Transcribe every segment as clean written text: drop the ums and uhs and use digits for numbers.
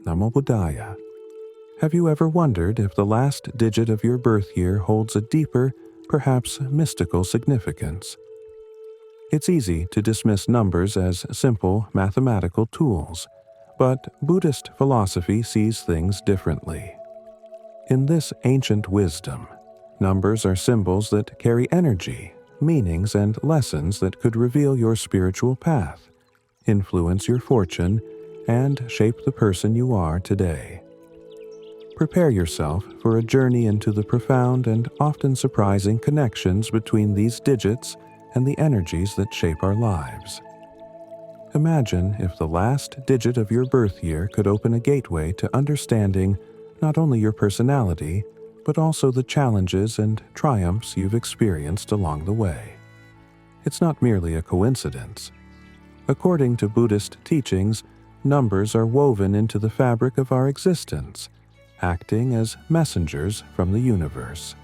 Namo Buddhaya. Have you ever wondered if the last digit of your birth year holds a deeper, perhaps mystical significance? It's easy to dismiss numbers as simple mathematical tools, but Buddhist philosophy sees things differently. In this ancient wisdom, numbers are symbols that carry energy, meanings, and lessons that could reveal your spiritual path, influence your fortune, and shape the person you are today. Prepare yourself for a journey into the profound and often surprising connections between these digits and the energies that shape our lives. Imagine if the last digit of your birth year could open a gateway to understanding not only your personality, but also the challenges and triumphs you've experienced along the way. It's not merely a coincidence. According to Buddhist teachings, numbers are woven into the fabric of our existence, acting as messengers from the universe.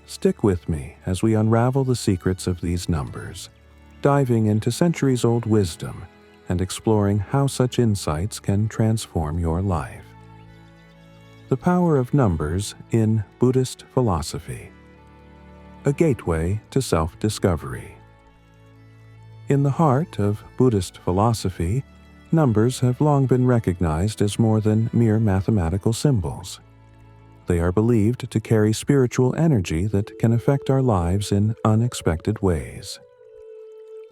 Stick with me as we unravel the secrets of these numbers, diving into centuries-old wisdom and exploring how such insights can transform your life. The power of numbers in Buddhist philosophy. A gateway to self-discovery. In the heart of Buddhist philosophy, numbers have long been recognized as more than mere mathematical symbols. They are believed to carry spiritual energy that can affect our lives in unexpected ways.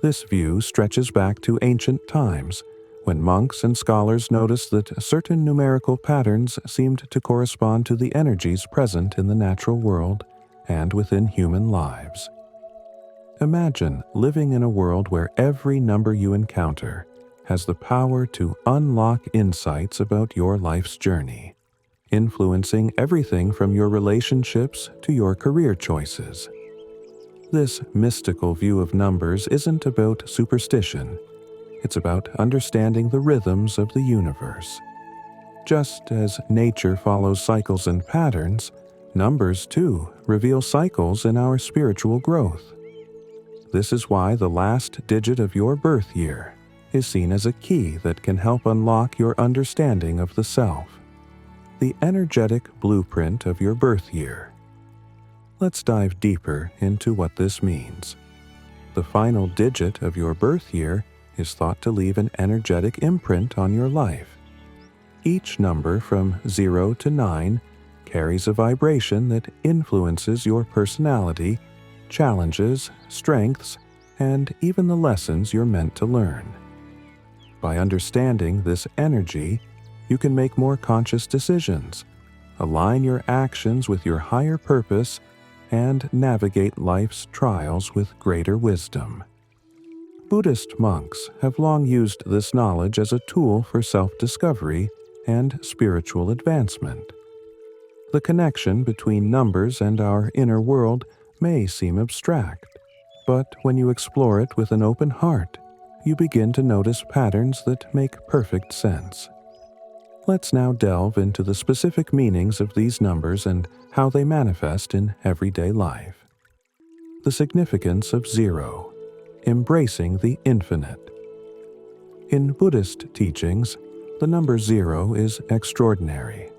This view stretches back to ancient times, when monks and scholars noticed that certain numerical patterns seemed to correspond to the energies present in the natural world and within human lives. Imagine living in a world where every number you encounter has the power to unlock insights about your life's journey, influencing everything from your relationships to your career choices. This mystical view of numbers isn't about superstition. It's about understanding the rhythms of the universe. Just as nature follows cycles and patterns, numbers, too, reveal cycles in our spiritual growth. This is why the last digit of your birth year is seen as a key that can help unlock your understanding of the self, the energetic blueprint of your birth year. Let's dive deeper into what this means. The final digit of your birth year is thought to leave an energetic imprint on your life. Each number from 0 to 9 carries a vibration that influences your personality, challenges, strengths, and even the lessons you're meant to learn. By understanding this energy, you can make more conscious decisions, align your actions with your higher purpose, and navigate life's trials with greater wisdom. Buddhist monks have long used this knowledge as a tool for self-discovery and spiritual advancement. The connection between numbers and our inner world may seem abstract, but when you explore it with an open heart, you begin to notice patterns that make perfect sense. Let's now delve into the specific meanings of these numbers and how they manifest in everyday life. The significance of 0, embracing the infinite. In Buddhist teachings, the number 0 is extraordinary.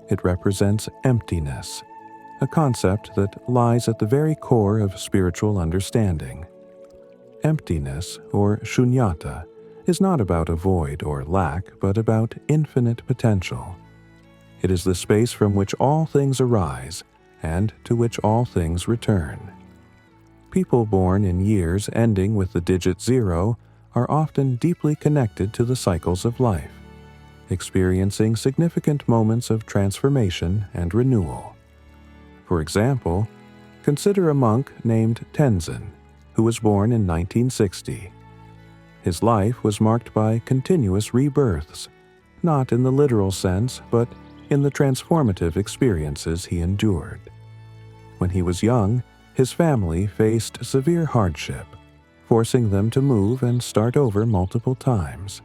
It represents emptiness, a concept that lies at the very core of spiritual understanding. Emptiness, or shunyata, is not about a void or lack, but about infinite potential. It is the space from which all things arise and to which all things return. People born in years ending with the digit 0 are often deeply connected to the cycles of life, experiencing significant moments of transformation and renewal. For example, consider a monk named Tenzin, who was born in 1960. His life was marked by continuous rebirths, not in the literal sense, but in the transformative experiences he endured. When he was young, his family faced severe hardship, forcing them to move and start over multiple times.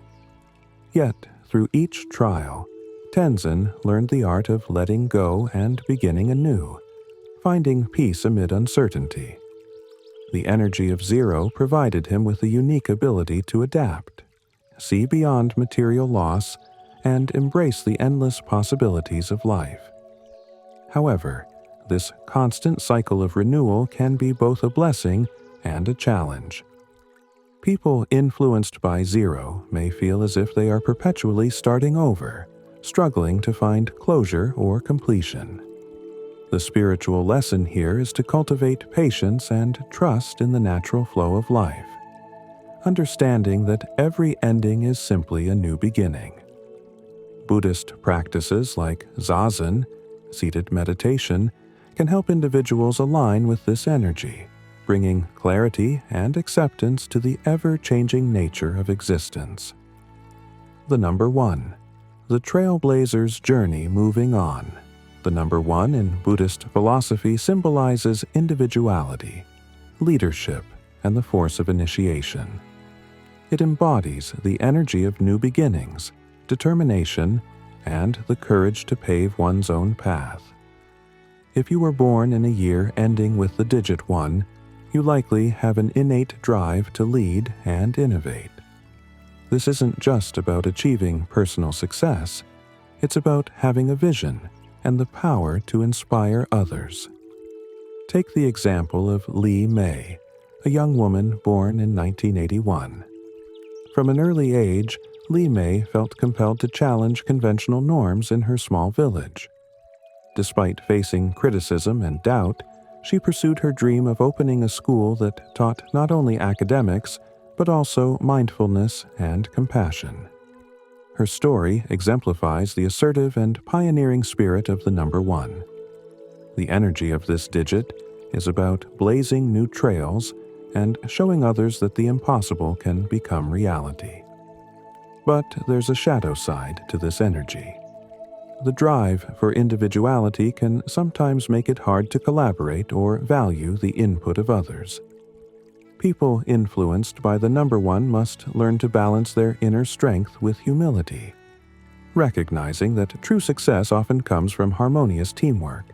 Yet, through each trial, Tenzin learned the art of letting go and beginning anew, finding peace amid uncertainty. The energy of 0 provided him with a unique ability to adapt, see beyond material loss, and embrace the endless possibilities of life. However, this constant cycle of renewal can be both a blessing and a challenge. People influenced by zero may feel as if they are perpetually starting over, struggling to find closure or completion. The spiritual lesson here is to cultivate patience and trust in the natural flow of life, understanding that every ending is simply a new beginning. Buddhist practices like zazen, seated meditation, can help individuals align with this energy, bringing clarity and acceptance to the ever-changing nature of existence. The number 1. The Trailblazer's Journey Moving On. The number 1 in Buddhist philosophy symbolizes individuality, leadership, and the force of initiation. It embodies the energy of new beginnings, determination, and the courage to pave one's own path. If you were born in a year ending with the digit 1, you likely have an innate drive to lead and innovate. This isn't just about achieving personal success, it's about having a vision and the power to inspire others. Take the example of Li Mei, a young woman born in 1981. From an early age, Li Mei felt compelled to challenge conventional norms in her small village. Despite facing criticism and doubt, she pursued her dream of opening a school that taught not only academics, but also mindfulness and compassion. Her story exemplifies the assertive and pioneering spirit of the number 1. The energy of this digit is about blazing new trails and showing others that the impossible can become reality. But there's a shadow side to this energy. The drive for individuality can sometimes make it hard to collaborate or value the input of others. People influenced by the number 1 must learn to balance their inner strength with humility, recognizing that true success often comes from harmonious teamwork.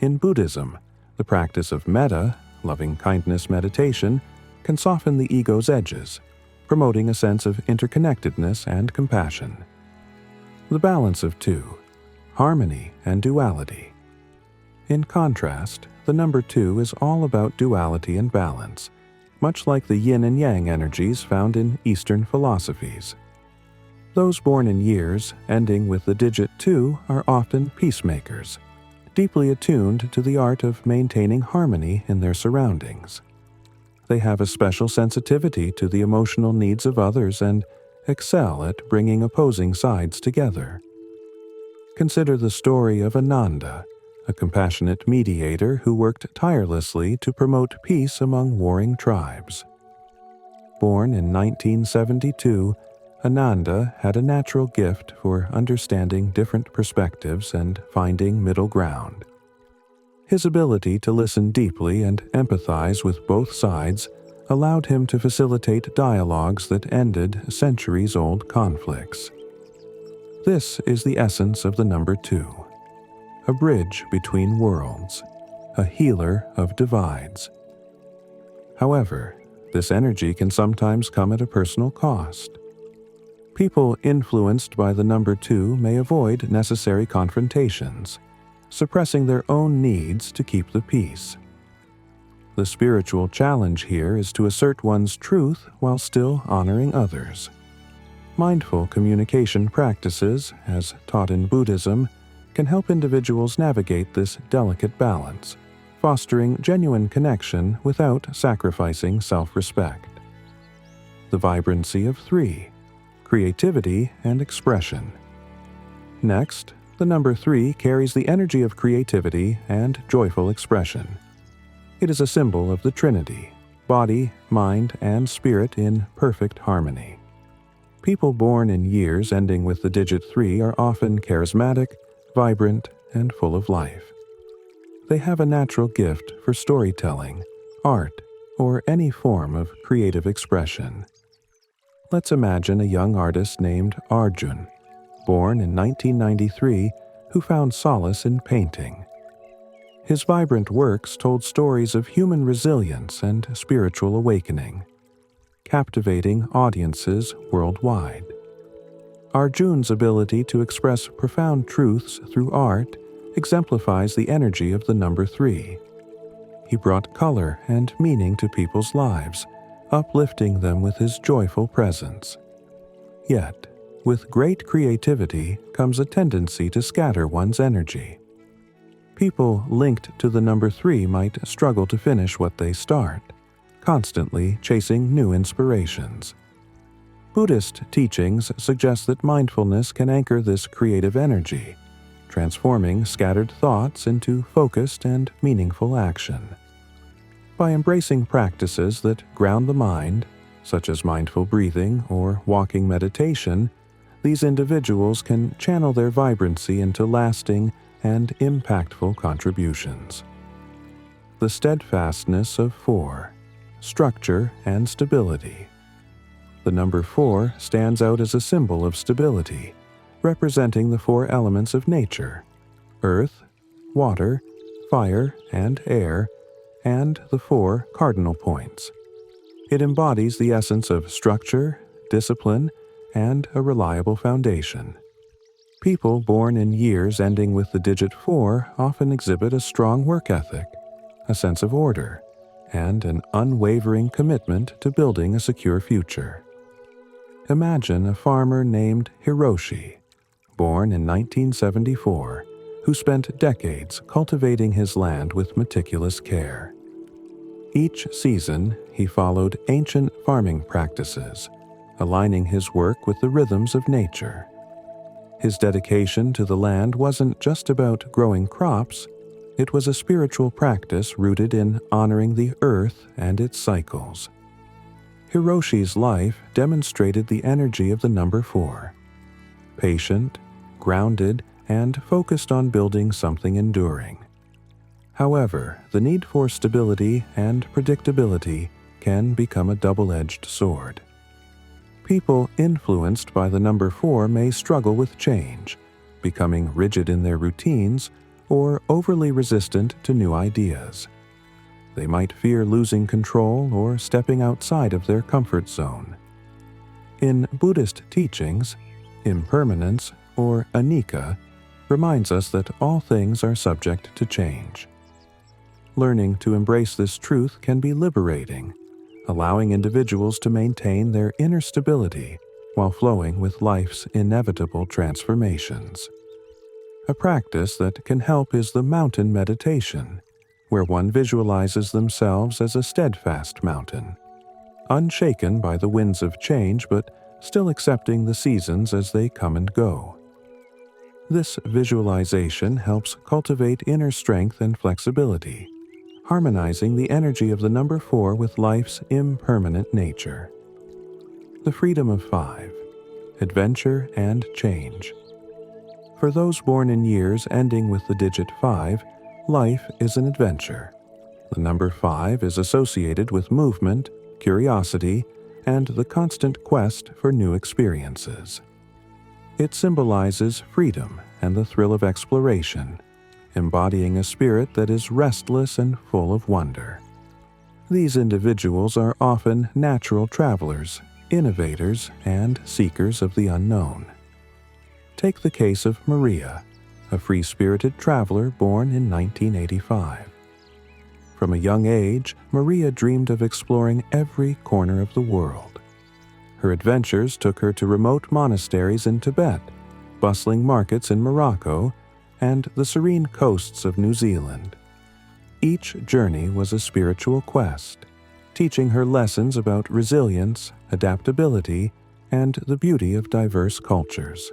In Buddhism, the practice of metta, loving-kindness meditation, can soften the ego's edges, promoting a sense of interconnectedness and compassion. The balance of two, harmony and duality. In contrast, the number 2 is all about duality and balance, much like the yin and yang energies found in Eastern philosophies. Those born in years ending with the digit 2 are often peacemakers, deeply attuned to the art of maintaining harmony in their surroundings. They have a special sensitivity to the emotional needs of others and excel at bringing opposing sides together. Consider the story of Ananda, a compassionate mediator who worked tirelessly to promote peace among warring tribes. Born in 1972, Ananda had a natural gift for understanding different perspectives and finding middle ground. His ability to listen deeply and empathize with both sides allowed him to facilitate dialogues that ended centuries-old conflicts. This is the essence of the number 2, a bridge between worlds, a healer of divides. However, this energy can sometimes come at a personal cost. People influenced by the number 2 may avoid necessary confrontations, suppressing their own needs to keep the peace. The spiritual challenge here is to assert one's truth while still honoring others. Mindful communication practices, as taught in Buddhism, can help individuals navigate this delicate balance, fostering genuine connection without sacrificing self-respect. The vibrancy of 3, creativity and expression. Next, the number 3 carries the energy of creativity and joyful expression. It is a symbol of the Trinity, body, mind, and spirit in perfect harmony. People born in years ending with the digit 3 are often charismatic, vibrant, and full of life. They have a natural gift for storytelling, art, or any form of creative expression. Let's imagine a young artist named Arjun, born in 1993, who found solace in painting. His vibrant works told stories of human resilience and spiritual awakening, captivating audiences worldwide. Arjun's ability to express profound truths through art exemplifies the energy of the number 3. He brought color and meaning to people's lives, uplifting them with his joyful presence. Yet, with great creativity comes a tendency to scatter one's energy. People linked to the number 3 might struggle to finish what they start, constantly chasing new inspirations. Buddhist teachings suggest that mindfulness can anchor this creative energy, transforming scattered thoughts into focused and meaningful action. By embracing practices that ground the mind, such as mindful breathing or walking meditation, these individuals can channel their vibrancy into lasting and impactful contributions. The steadfastness of 4, structure and stability. The number 4 stands out as a symbol of stability, representing the 4 elements of nature: earth, water, fire, and air, and the 4 cardinal points. It embodies the essence of structure, discipline, and a reliable foundation. People born in years ending with the digit 4 often exhibit a strong work ethic, a sense of order, and an unwavering commitment to building a secure future. Imagine a farmer named Hiroshi, born in 1974, who spent decades cultivating his land with meticulous care. Each season, he followed ancient farming practices, aligning his work with the rhythms of nature. His dedication to the land wasn't just about growing crops, it was a spiritual practice rooted in honoring the earth and its cycles. Hiroshi's life demonstrated the energy of the number 4. Patient, grounded, and focused on building something enduring. However, the need for stability and predictability can become a double-edged sword. People influenced by the number 4 may struggle with change, becoming rigid in their routines or overly resistant to new ideas. They might fear losing control or stepping outside of their comfort zone. In Buddhist teachings, impermanence, or anicca, reminds us that all things are subject to change. Learning to embrace this truth can be liberating, allowing individuals to maintain their inner stability while flowing with life's inevitable transformations. A practice that can help is the mountain meditation, where one visualizes themselves as a steadfast mountain, unshaken by the winds of change but still accepting the seasons as they come and go. This visualization helps cultivate inner strength and flexibility, harmonizing the energy of the number 4 with life's impermanent nature. The freedom of 5, adventure and change. For those born in years ending with the digit 5, life is an adventure. The number 5 is associated with movement, curiosity, and the constant quest for new experiences. It symbolizes freedom and the thrill of exploration, embodying a spirit that is restless and full of wonder. These individuals are often natural travelers, innovators, and seekers of the unknown. Take the case of Maria, a free-spirited traveler born in 1985. From a young age, Maria dreamed of exploring every corner of the world. Her adventures took her to remote monasteries in Tibet, bustling markets in Morocco, and the serene coasts of New Zealand. Each journey was a spiritual quest, teaching her lessons about resilience, adaptability, and the beauty of diverse cultures.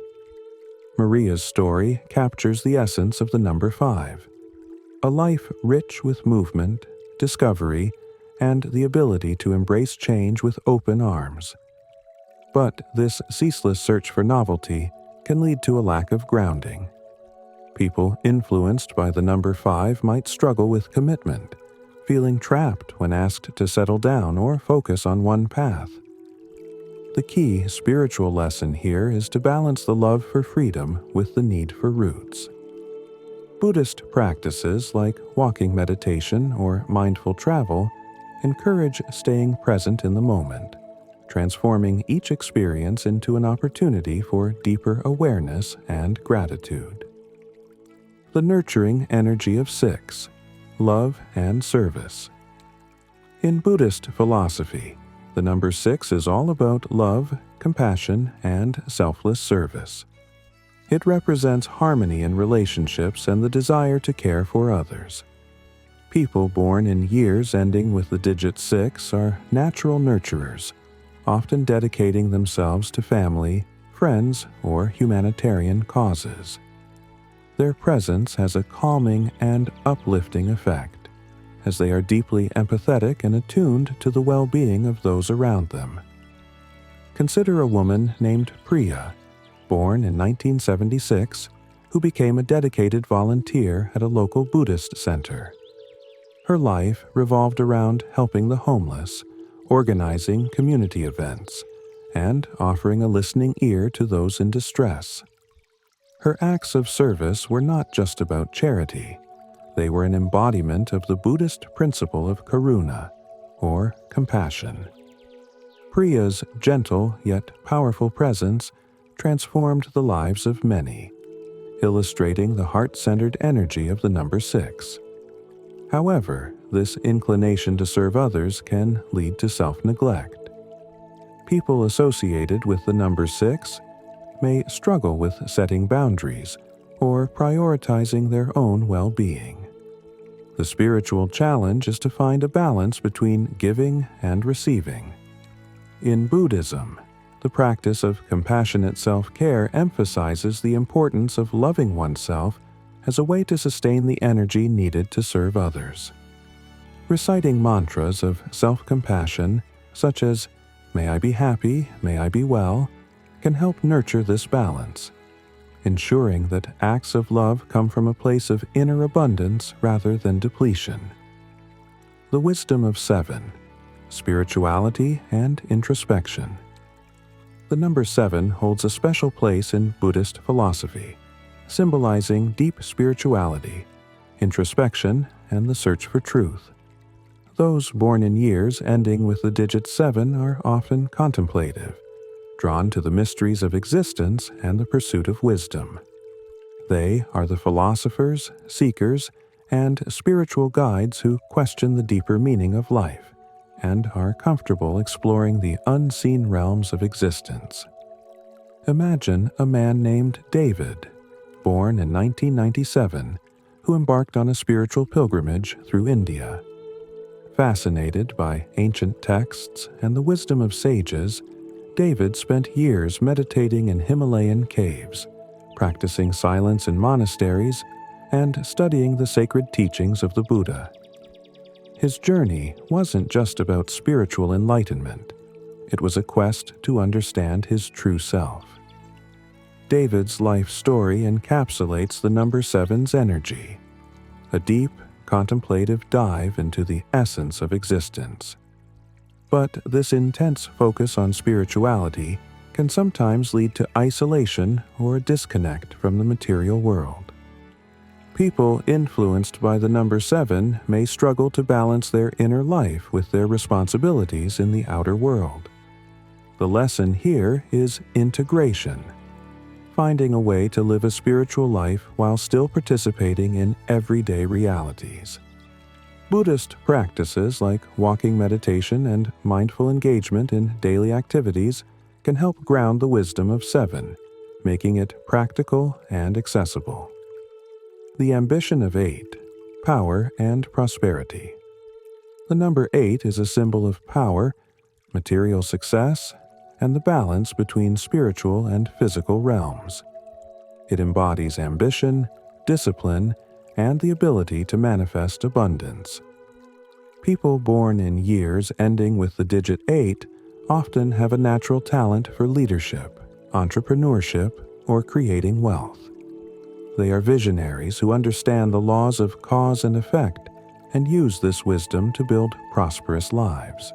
Maria's story captures the essence of the number 5, a life rich with movement, discovery, and the ability to embrace change with open arms. But this ceaseless search for novelty can lead to a lack of grounding. People influenced by the number 5 might struggle with commitment, feeling trapped when asked to settle down or focus on one path. The key spiritual lesson here is to balance the love for freedom with the need for roots. Buddhist practices like walking meditation or mindful travel encourage staying present in the moment, transforming each experience into an opportunity for deeper awareness and gratitude. The nurturing energy of 6, love and service. In Buddhist philosophy, the number 6 is all about love, compassion, and selfless service. It represents harmony in relationships and the desire to care for others. People born in years ending with the digit 6 are natural nurturers, often dedicating themselves to family, friends, or humanitarian causes. Their presence has a calming and uplifting effect, as they are deeply empathetic and attuned to the well-being of those around them. Consider a woman named Priya, born in 1976, who became a dedicated volunteer at a local Buddhist center. Her life revolved around helping the homeless, organizing community events, and offering a listening ear to those in distress. Her acts of service were not just about charity. They were an embodiment of the Buddhist principle of karuna, or compassion. Priya's gentle yet powerful presence transformed the lives of many, illustrating the heart-centered energy of the number 6. However, this inclination to serve others can lead to self-neglect. People associated with the number 6 may struggle with setting boundaries or prioritizing their own well-being. The spiritual challenge is to find a balance between giving and receiving. In Buddhism, the practice of compassionate self-care emphasizes the importance of loving oneself as a way to sustain the energy needed to serve others. Reciting mantras of self-compassion, such as, "May I be happy, may I be well," can help nurture this balance, ensuring that acts of love come from a place of inner abundance rather than depletion. The wisdom of 7, spirituality and introspection. The number 7 holds a special place in Buddhist philosophy, symbolizing deep spirituality, introspection, and the search for truth. Those born in years ending with the digit 7 are often contemplative, drawn to the mysteries of existence and the pursuit of wisdom. They are the philosophers, seekers, and spiritual guides who question the deeper meaning of life and are comfortable exploring the unseen realms of existence. Imagine a man named David, born in 1997, who embarked on a spiritual pilgrimage through India. Fascinated by ancient texts and the wisdom of sages, David spent years meditating in Himalayan caves, practicing silence in monasteries, and studying the sacred teachings of the Buddha. His journey wasn't just about spiritual enlightenment. It was a quest to understand his true self. David's life story encapsulates the number 7's energy, a deep, contemplative dive into the essence of existence. But this intense focus on spirituality can sometimes lead to isolation or a disconnect from the material world. People influenced by the number 7 may struggle to balance their inner life with their responsibilities in the outer world. The lesson here is integration, finding a way to live a spiritual life while still participating in everyday realities. Buddhist practices like walking meditation and mindful engagement in daily activities can help ground the wisdom of 7, making it practical and accessible. The ambition of 8, power and prosperity. The number 8 is a symbol of power, material success, and the balance between spiritual and physical realms. It embodies ambition, discipline, and the ability to manifest abundance. People born in years ending with the digit 8 often have a natural talent for leadership, entrepreneurship, or creating wealth. They are visionaries who understand the laws of cause and effect and use this wisdom to build prosperous lives.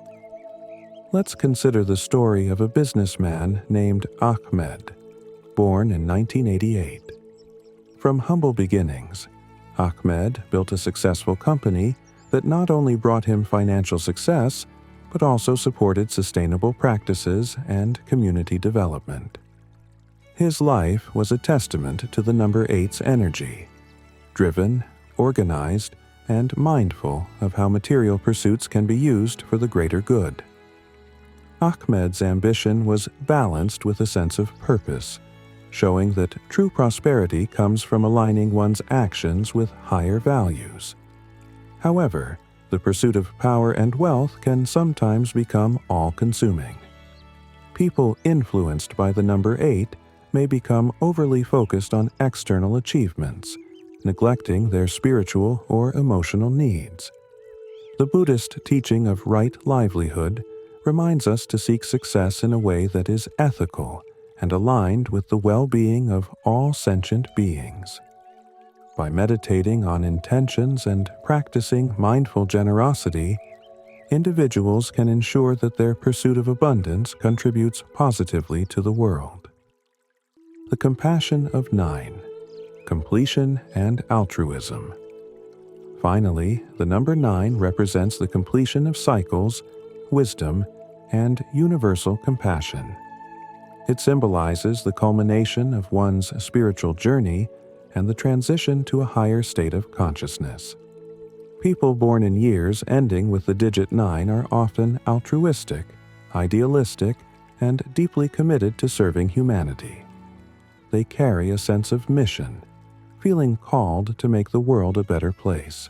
Let's consider the story of a businessman named Ahmed, born in 1988. From humble beginnings, Ahmed built a successful company that not only brought him financial success, but also supported sustainable practices and community development. His life was a testament to the number 8's energy, driven, organized, and mindful of how material pursuits can be used for the greater good. Ahmed's ambition was balanced with a sense of purpose, showing that true prosperity comes from aligning one's actions with higher values. However, the pursuit of power and wealth can sometimes become all-consuming. People influenced by the number 8 may become overly focused on external achievements, neglecting their spiritual or emotional needs. The Buddhist teaching of right livelihood reminds us to seek success in a way that is ethical and aligned with the well-being of all sentient beings. By meditating on intentions and practicing mindful generosity, individuals can ensure that their pursuit of abundance contributes positively to the world. The compassion of 9, completion and altruism. Finally, the number 9 represents the completion of cycles, wisdom, and universal compassion. It symbolizes the culmination of one's spiritual journey and the transition to a higher state of consciousness. People born in years ending with the digit 9 are often altruistic, idealistic, and deeply committed to serving humanity. They carry a sense of mission, feeling called to make the world a better place.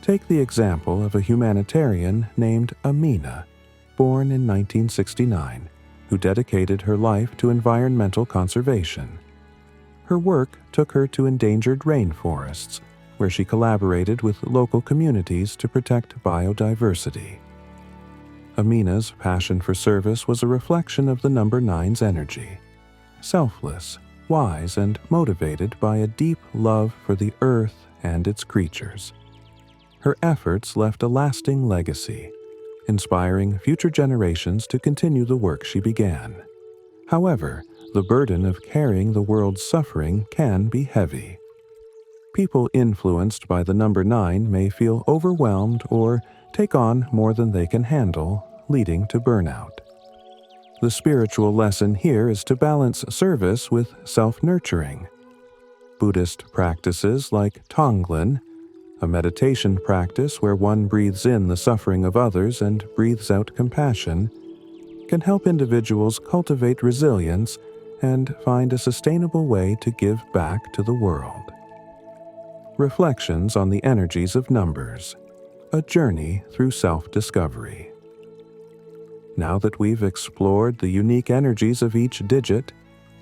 Take the example of a humanitarian named Amina, born in 1969, who dedicated her life to environmental conservation. Her work took her to endangered rainforests, where she collaborated with local communities to protect biodiversity. Amina's passion for service was a reflection of the number 9's energy, selfless, wise, and motivated by a deep love for the earth and its creatures. Her efforts left a lasting legacy, inspiring future generations to continue the work she began. However, the burden of carrying the world's suffering can be heavy. People influenced by the number 9 may feel overwhelmed or take on more than they can handle, leading to burnout. The spiritual lesson here is to balance service with self-nurturing. Buddhist practices like Tonglen, a meditation practice where one breathes in the suffering of others and breathes out compassion, can help individuals cultivate resilience and find a sustainable way to give back to the world. Reflections on the energies of numbers, a journey through self-discovery. Now that we've explored the unique energies of each digit,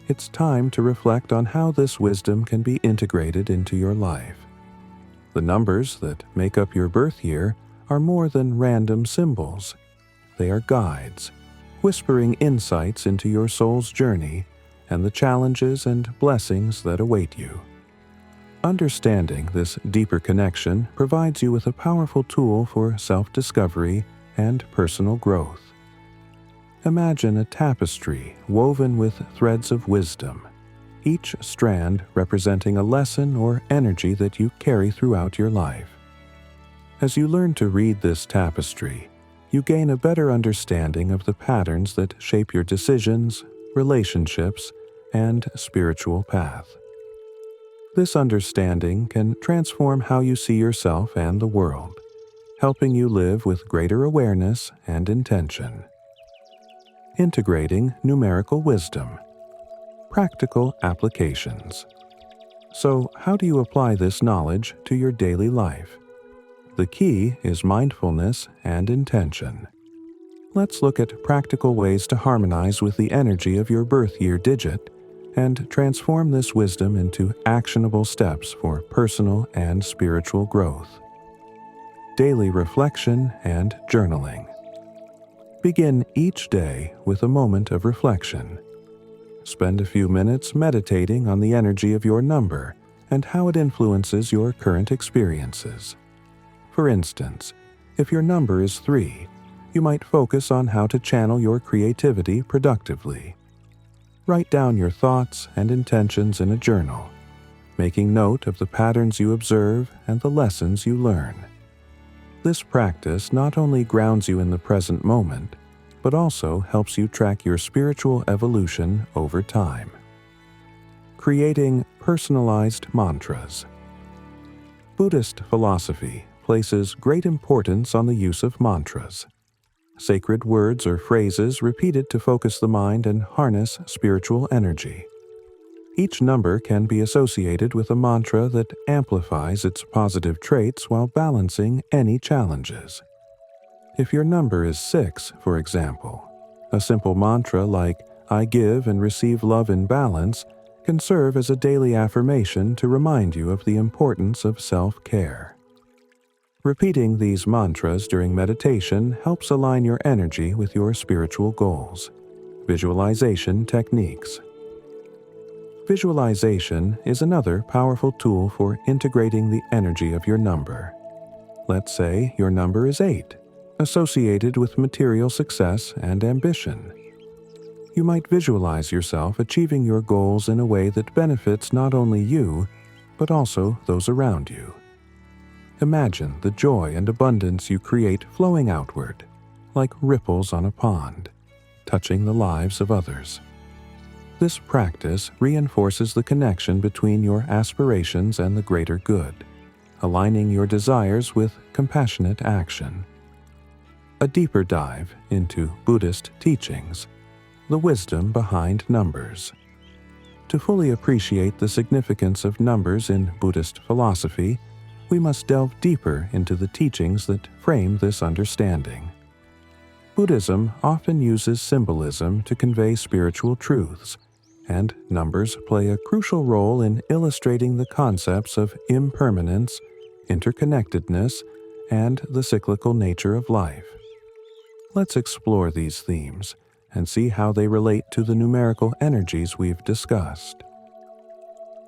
it's time to reflect on how this wisdom can be integrated into your life. The numbers that make up your birth year are more than random symbols. They are guides, whispering insights into your soul's journey and the challenges and blessings that await you. Understanding this deeper connection provides you with a powerful tool for self-discovery and personal growth. Imagine a tapestry woven with threads of wisdom, each strand representing a lesson or energy that you carry throughout your life. As you learn to read this tapestry, you gain a better understanding of the patterns that shape your decisions, relationships, and spiritual path. This understanding can transform how you see yourself and the world, helping you live with greater awareness and intention. Integrating numerical wisdom. Practical applications. So, how do you apply this knowledge to your daily life? The key is mindfulness and intention. Let's look at practical ways to harmonize with the energy of your birth year digit and transform this wisdom into actionable steps for personal and spiritual growth. Daily reflection and journaling. Begin each day with a moment of reflection. Spend a few minutes meditating on the energy of your number and how it influences your current experiences. For instance, if your number is 3, you might focus on how to channel your creativity productively. Write down your thoughts and intentions in a journal, making note of the patterns you observe and the lessons you learn. This practice not only grounds you in the present moment, but also helps you track your spiritual evolution over time. Creating personalized mantras. Buddhist philosophy places great importance on the use of mantras, sacred words or phrases repeated to focus the mind and harness spiritual energy. Each number can be associated with a mantra that amplifies its positive traits while balancing any challenges. If your number is 6, for example, a simple mantra like, "I give and receive love in balance," can serve as a daily affirmation to remind you of the importance of self-care. Repeating these mantras during meditation helps align your energy with your spiritual goals. Visualization techniques. Visualization is another powerful tool for integrating the energy of your number. Let's say your number is 8, associated with material success and ambition. You might visualize yourself achieving your goals in a way that benefits not only you, but also those around you. Imagine the joy and abundance you create flowing outward, like ripples on a pond, touching the lives of others. This practice reinforces the connection between your aspirations and the greater good, aligning your desires with compassionate action. A deeper dive into Buddhist teachings, the wisdom behind numbers. To fully appreciate the significance of numbers in Buddhist philosophy, we must delve deeper into the teachings that frame this understanding. Buddhism often uses symbolism to convey spiritual truths, and numbers play a crucial role in illustrating the concepts of impermanence, interconnectedness, and the cyclical nature of life. Let's explore these themes and see how they relate to the numerical energies we've discussed.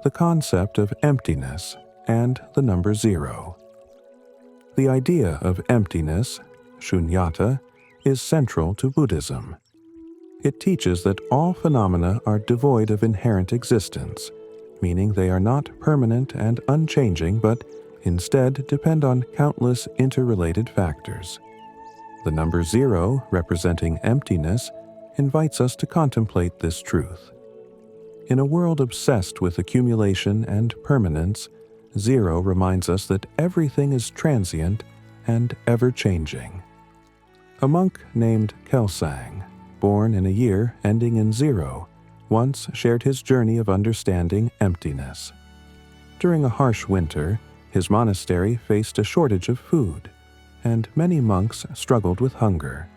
The concept of emptiness and the number 0. The idea of emptiness, shunyata, is central to Buddhism. It teaches that all phenomena are devoid of inherent existence, meaning they are not permanent and unchanging but instead depend on countless interrelated factors. The number 0, representing emptiness, invites us to contemplate this truth. In a world obsessed with accumulation and permanence, 0 reminds us that everything is transient and ever-changing. A monk named Kelsang, born in a year ending in 0, once shared his journey of understanding emptiness. During a harsh winter, his monastery faced a shortage of food, and many monks struggled with hunger.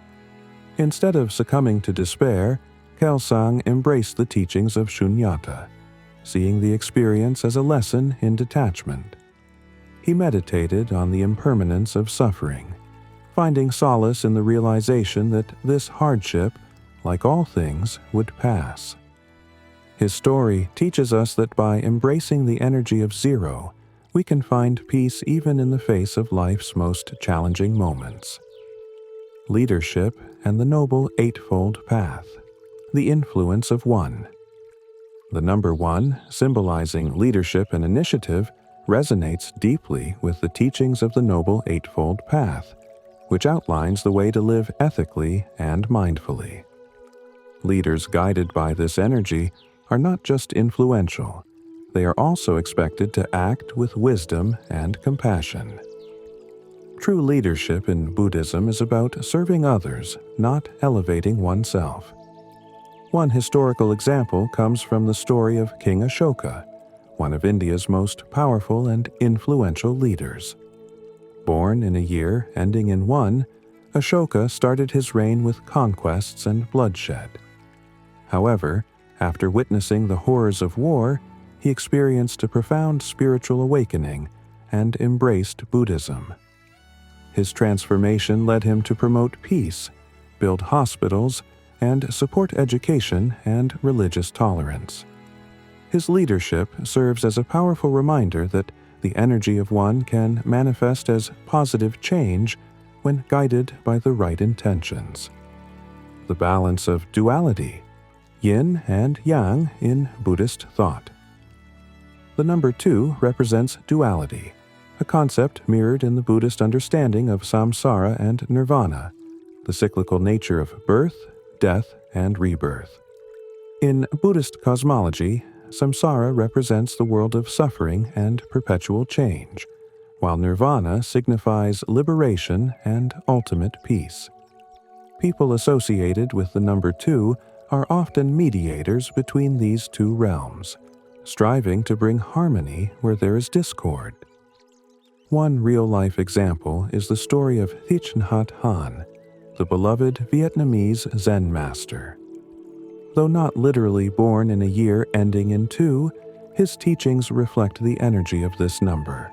Instead of succumbing to despair, Kelsang embraced the teachings of shunyata, seeing the experience as a lesson in detachment. He meditated on the impermanence of suffering, finding solace in the realization that this hardship, like all things, would pass. His story teaches us that by embracing the energy of 0, we can find peace even in the face of life's most challenging moments. Leadership and the Noble Eightfold Path. The influence of 1. The number 1, symbolizing leadership and initiative, resonates deeply with the teachings of the Noble Eightfold Path, which outlines the way to live ethically and mindfully. Leaders guided by this energy are not just influential, they are also expected to act with wisdom and compassion. True leadership in Buddhism is about serving others, not elevating oneself. One historical example comes from the story of King Ashoka, one of India's most powerful and influential leaders. Born in a year ending in 1, Ashoka started his reign with conquests and bloodshed. However, after witnessing the horrors of war, he experienced a profound spiritual awakening and embraced Buddhism. His transformation led him to promote peace, build hospitals, and support education and religious tolerance. His leadership serves as a powerful reminder that the energy of 1 can manifest as positive change when guided by the right intentions. The balance of duality, yin and yang in Buddhist thought. The number 2 represents duality, a concept mirrored in the Buddhist understanding of samsara and nirvana, the cyclical nature of birth, death, and rebirth. In Buddhist cosmology, samsara represents the world of suffering and perpetual change, while nirvana signifies liberation and ultimate peace. People associated with the number 2 are often mediators between these two realms, striving to bring harmony where there is discord. One real-life example is the story of Thich Nhat Hanh, the beloved Vietnamese Zen master. Though not literally born in a year ending in 2, his teachings reflect the energy of this number.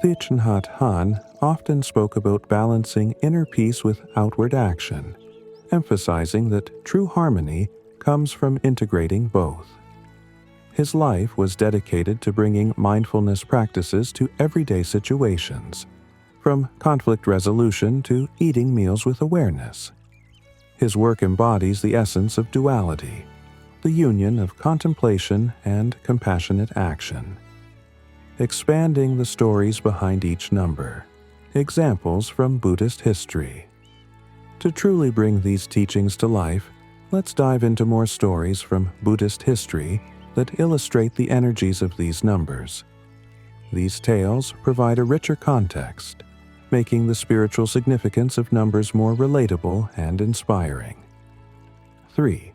Thich Nhat Hanh often spoke about balancing inner peace with outward action, emphasizing that true harmony comes from integrating both. His life was dedicated to bringing mindfulness practices to everyday situations, from conflict resolution to eating meals with awareness. His work embodies the essence of duality, the union of contemplation and compassionate action. Expanding the stories behind each number, examples from Buddhist history. To truly bring these teachings to life, let's dive into more stories from Buddhist history that illustrate the energies of these numbers. These tales provide a richer context, making the spiritual significance of numbers more relatable and inspiring. 3.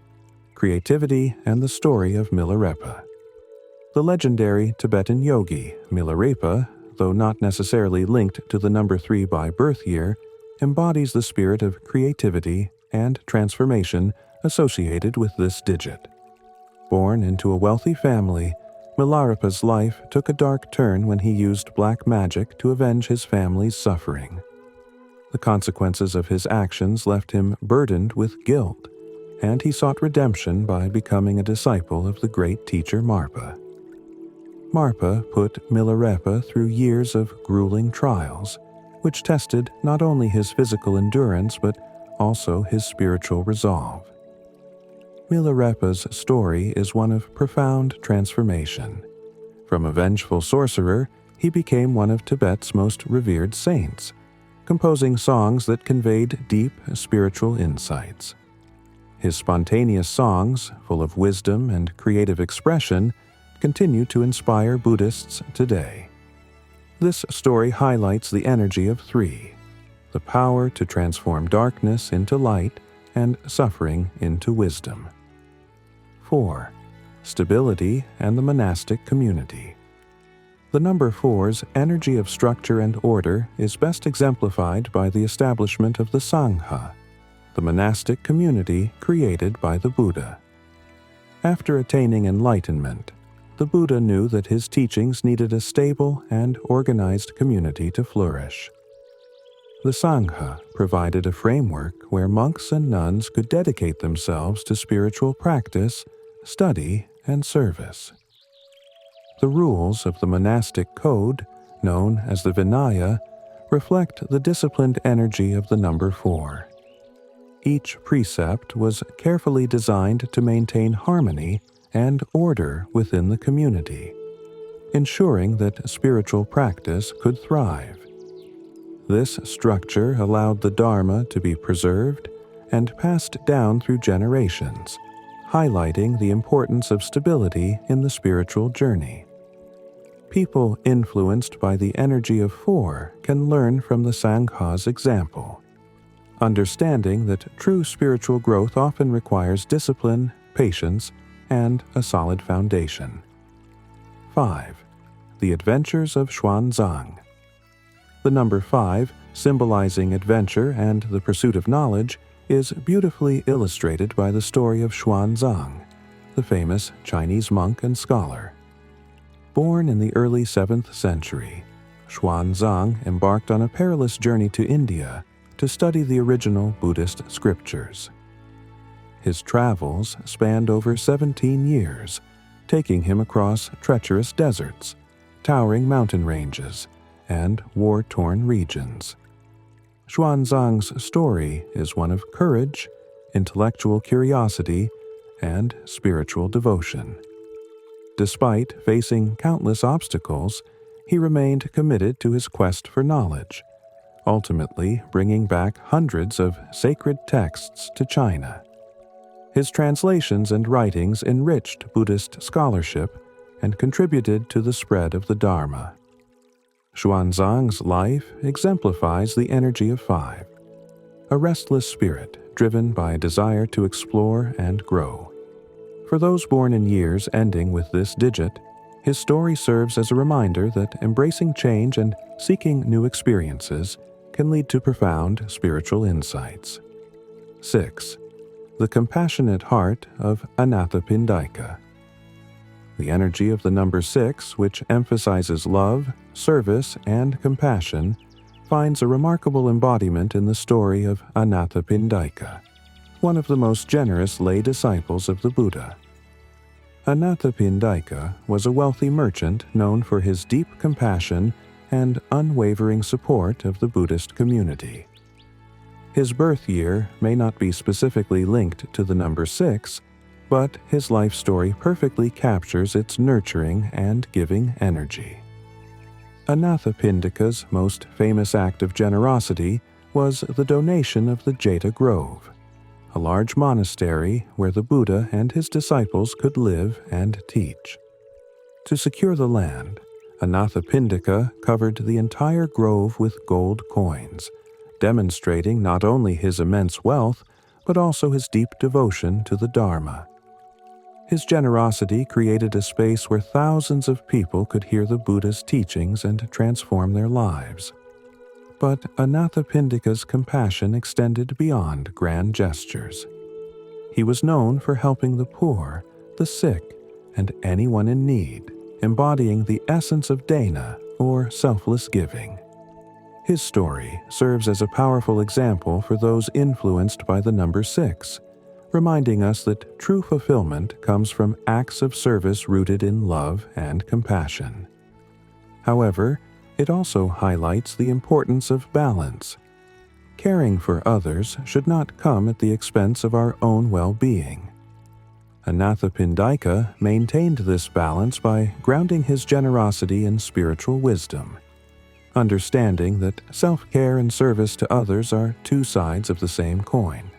Creativity and the story of Milarepa. The legendary Tibetan yogi Milarepa, though not necessarily linked to the number 3 by birth year, embodies the spirit of creativity and transformation associated with this digit. Born into a wealthy family, Milarepa's life took a dark turn when he used black magic to avenge his family's suffering. The consequences of his actions left him burdened with guilt, and he sought redemption by becoming a disciple of the great teacher Marpa. Marpa put Milarepa through years of grueling trials, which tested not only his physical endurance but also his spiritual resolve. Milarepa's story is one of profound transformation. From a vengeful sorcerer, he became one of Tibet's most revered saints, composing songs that conveyed deep spiritual insights. His spontaneous songs, full of wisdom and creative expression, continue to inspire Buddhists today. This story highlights the energy of 3, the power to transform darkness into light and suffering into wisdom. 4. Stability and the monastic community. The number 4's energy of structure and order is best exemplified by the establishment of the Sangha, the monastic community created by the Buddha. After attaining enlightenment, the Buddha knew that his teachings needed a stable and organized community to flourish. The Sangha provided a framework where monks and nuns could dedicate themselves to spiritual practice, study, and service. The rules of the monastic code, known as the Vinaya, reflect the disciplined energy of the number 4. Each precept was carefully designed to maintain harmony and order within the community, ensuring that spiritual practice could thrive. This structure allowed the Dharma to be preserved and passed down through generations, highlighting the importance of stability in the spiritual journey. People influenced by the energy of 4 can learn from the Sangha's example, understanding that true spiritual growth often requires discipline, patience, and a solid foundation. 5. The Adventures of Xuanzang. The number 5, symbolizing adventure and the pursuit of knowledge, is beautifully illustrated by the story of Xuanzang, the famous Chinese monk and scholar. Born in the early 7th century, Xuanzang embarked on a perilous journey to India to study the original Buddhist scriptures. His travels spanned over 17 years, taking him across treacherous deserts, towering mountain ranges, and war-torn regions. Xuanzang's story is one of courage, intellectual curiosity, and spiritual devotion. Despite facing countless obstacles, he remained committed to his quest for knowledge, ultimately bringing back hundreds of sacred texts to China. His translations and writings enriched Buddhist scholarship and contributed to the spread of the Dharma. Xuanzang's life exemplifies the energy of 5, a restless spirit driven by a desire to explore and grow. For those born in years ending with this digit, his story serves as a reminder that embracing change and seeking new experiences can lead to profound spiritual insights. 6. The compassionate heart of Anathapindika. The energy of the number 6, which emphasizes love, service, and compassion, finds a remarkable embodiment in the story of Anathapindika, one of the most generous lay disciples of the Buddha. Anathapindika was a wealthy merchant known for his deep compassion and unwavering support of the Buddhist community. His birth year may not be specifically linked to the number 6, but his life story perfectly captures its nurturing and giving energy. Anathapindika's most famous act of generosity was the donation of the Jeta Grove, a large monastery where the Buddha and his disciples could live and teach. To secure the land, Anathapindika covered the entire grove with gold coins, demonstrating not only his immense wealth, but also his deep devotion to the Dharma. His generosity created a space where thousands of people could hear the Buddha's teachings and transform their lives. But Anathapindika's compassion extended beyond grand gestures. He was known for helping the poor, the sick, and anyone in need, embodying the essence of dana, or selfless giving. His story serves as a powerful example for those influenced by the number 6, reminding us that true fulfillment comes from acts of service rooted in love and compassion. However, it also highlights the importance of balance. Caring for others should not come at the expense of our own well-being. Anathapindika maintained this balance by grounding his generosity in spiritual wisdom, understanding that self-care and service to others are two sides of the same coin.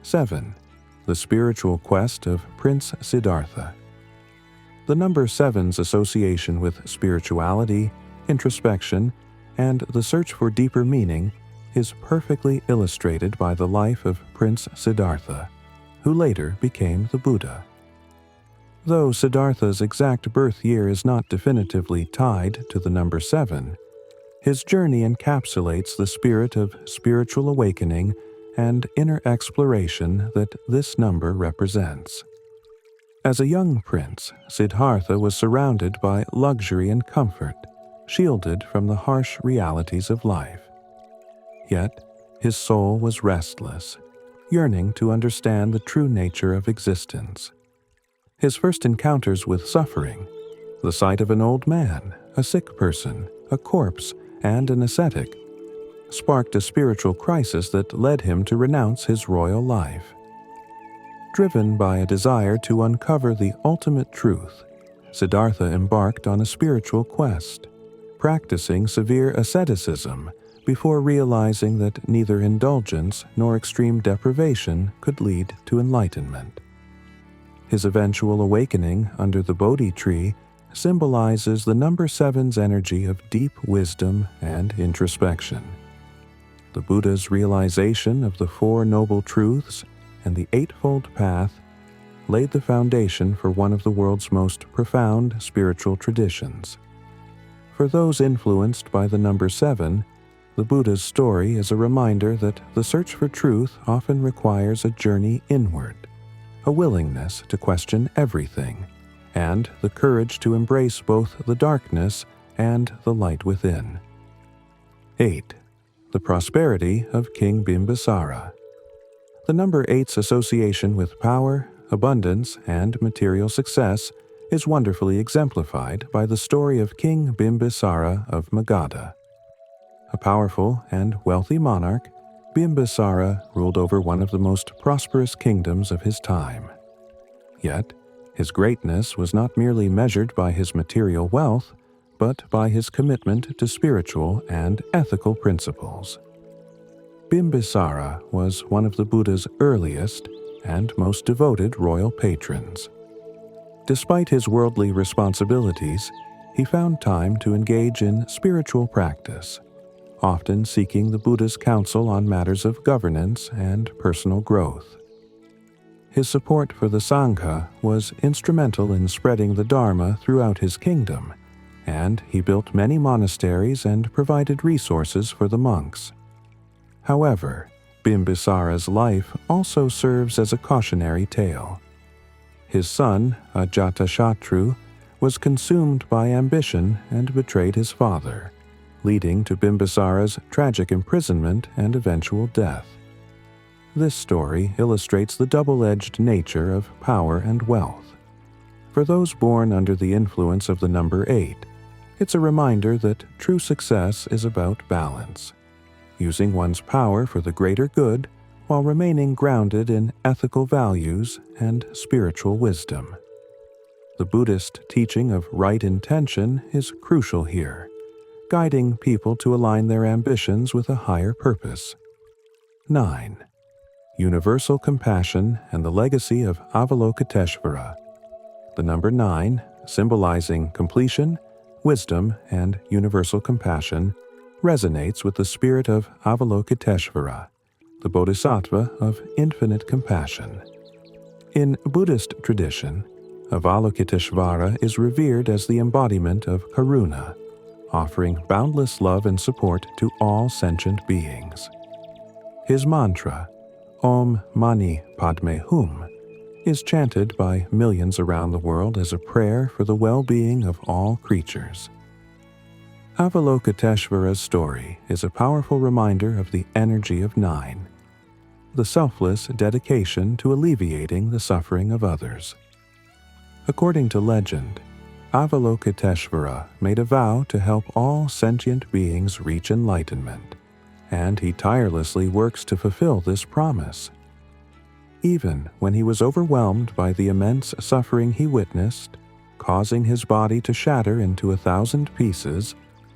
7. The spiritual quest of Prince Siddhartha. The number 7's association with spirituality, introspection, and the search for deeper meaning is perfectly illustrated by the life of Prince Siddhartha, who later became the Buddha. Though Siddhartha's exact birth year is not definitively tied to the number 7, his journey encapsulates the spirit of spiritual awakening and inner exploration that this number represents. As a young prince, Siddhartha was surrounded by luxury and comfort, shielded from the harsh realities of life. Yet, his soul was restless, yearning to understand the true nature of existence. His first encounters with suffering, the sight of an old man, a sick person, a corpse, and an ascetic, sparked a spiritual crisis that led him to renounce his royal life. Driven by a desire to uncover the ultimate truth, Siddhartha embarked on a spiritual quest, practicing severe asceticism before realizing that neither indulgence nor extreme deprivation could lead to enlightenment. His eventual awakening under the Bodhi tree symbolizes the number 7's energy of deep wisdom and introspection. The Buddha's realization of the Four Noble Truths and the Eightfold Path laid the foundation for one of the world's most profound spiritual traditions. For those influenced by the number 7, the Buddha's story is a reminder that the search for truth often requires a journey inward, a willingness to question everything, and the courage to embrace both the darkness and the light within. 8. The prosperity of King Bimbisara. The number 8's association with power, abundance, and material success is wonderfully exemplified by the story of King Bimbisara of Magadha. A powerful and wealthy monarch, Bimbisara ruled over one of the most prosperous kingdoms of his time. Yet, his greatness was not merely measured by his material wealth, but by his commitment to spiritual and ethical principles. Bimbisara was one of the Buddha's earliest and most devoted royal patrons. Despite his worldly responsibilities, he found time to engage in spiritual practice, often seeking the Buddha's counsel on matters of governance and personal growth. His support for the Sangha was instrumental in spreading the Dharma throughout his kingdom, and he built many monasteries and provided resources for the monks. However, Bimbisara's life also serves as a cautionary tale. His son, Ajatashatru, was consumed by ambition and betrayed his father, leading to Bimbisara's tragic imprisonment and eventual death. This story illustrates the double-edged nature of power and wealth. For those born under the influence of the number 8, it's a reminder that true success is about balance, using one's power for the greater good while remaining grounded in ethical values and spiritual wisdom. The Buddhist teaching of right intention is crucial here, guiding people to align their ambitions with a higher purpose. 9. Universal compassion and the legacy of Avalokiteshvara. The number 9, symbolizing completion, wisdom, and universal compassion, resonates with the spirit of Avalokiteshvara, the Bodhisattva of infinite compassion. In Buddhist tradition, Avalokiteshvara is revered as the embodiment of Karuna, offering boundless love and support to all sentient beings. His mantra, Om Mani Padme Hum, is chanted by millions around the world as a prayer for the well-being of all creatures. Avalokiteshvara's story is a powerful reminder of the energy of 9, the selfless dedication to alleviating the suffering of others. According to legend, Avalokiteshvara made a vow to help all sentient beings reach enlightenment, and he tirelessly works to fulfill this promise. Even when he was overwhelmed by the immense suffering he witnessed, causing his body to shatter into 1,000 pieces,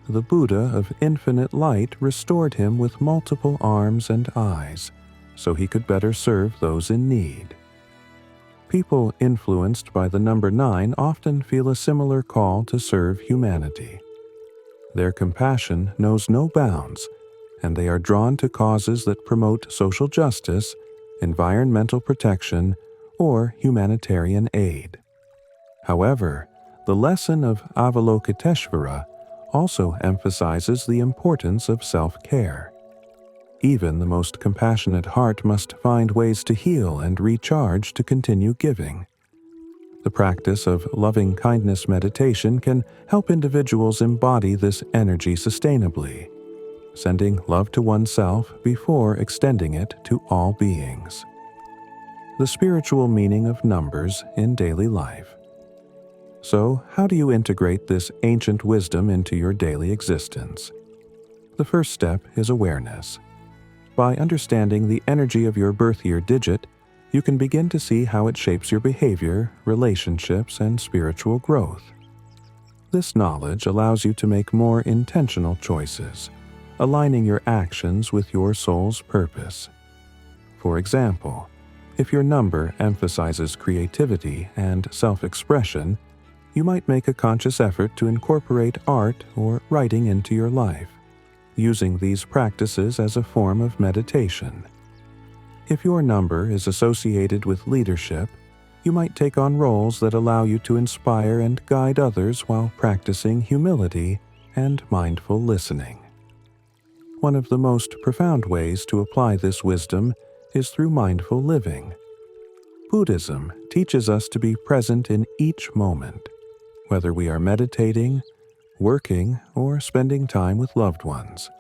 the Buddha of infinite light restored him with multiple arms and eyes, so he could better serve those in need. People influenced by the number 9 often feel a similar call to serve humanity. Their compassion knows no bounds, and they are drawn to causes that promote social justice, environmental protection, or humanitarian aid. However, the lesson of Avalokiteshvara also emphasizes the importance of self-care. Even the most compassionate heart must find ways to heal and recharge to continue giving. The practice of loving-kindness meditation can help individuals embody this energy sustainably, sending love to oneself before extending it to all beings. The spiritual meaning of numbers in daily life. So, how do you integrate this ancient wisdom into your daily existence? The first step is awareness. By understanding the energy of your birth year digit, you can begin to see how it shapes your behavior, relationships, and spiritual growth. This knowledge allows you to make more intentional choices, aligning your actions with your soul's purpose. For example, if your number emphasizes creativity and self-expression, you might make a conscious effort to incorporate art or writing into your life, using these practices as a form of meditation. If your number is associated with leadership, you might take on roles that allow you to inspire and guide others while practicing humility and mindful listening. One of the most profound ways to apply this wisdom is through mindful living. Buddhism teaches us to be present in each moment, whether we are meditating, working, or spending time with loved ones.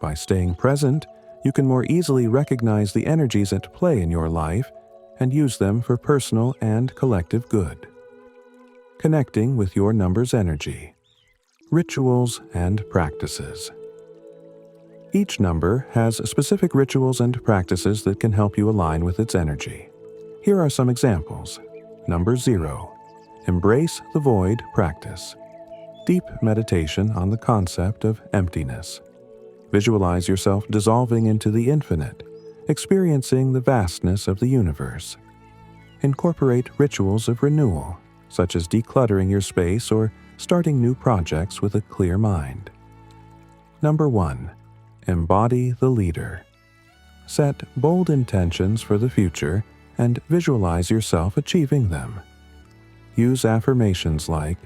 By staying present, you can more easily recognize the energies at play in your life and use them for personal and collective good. Connecting with your number's energy. Rituals and practices. Each number has specific rituals and practices that can help you align with its energy. Here are some examples. Number 0. Embrace the Void practice. Deep meditation on the concept of emptiness. Visualize yourself dissolving into the infinite, experiencing the vastness of the universe. Incorporate rituals of renewal, such as decluttering your space or starting new projects with a clear mind. Number 1. Embody the leader. Set bold intentions for the future and visualize yourself achieving them. Use affirmations like,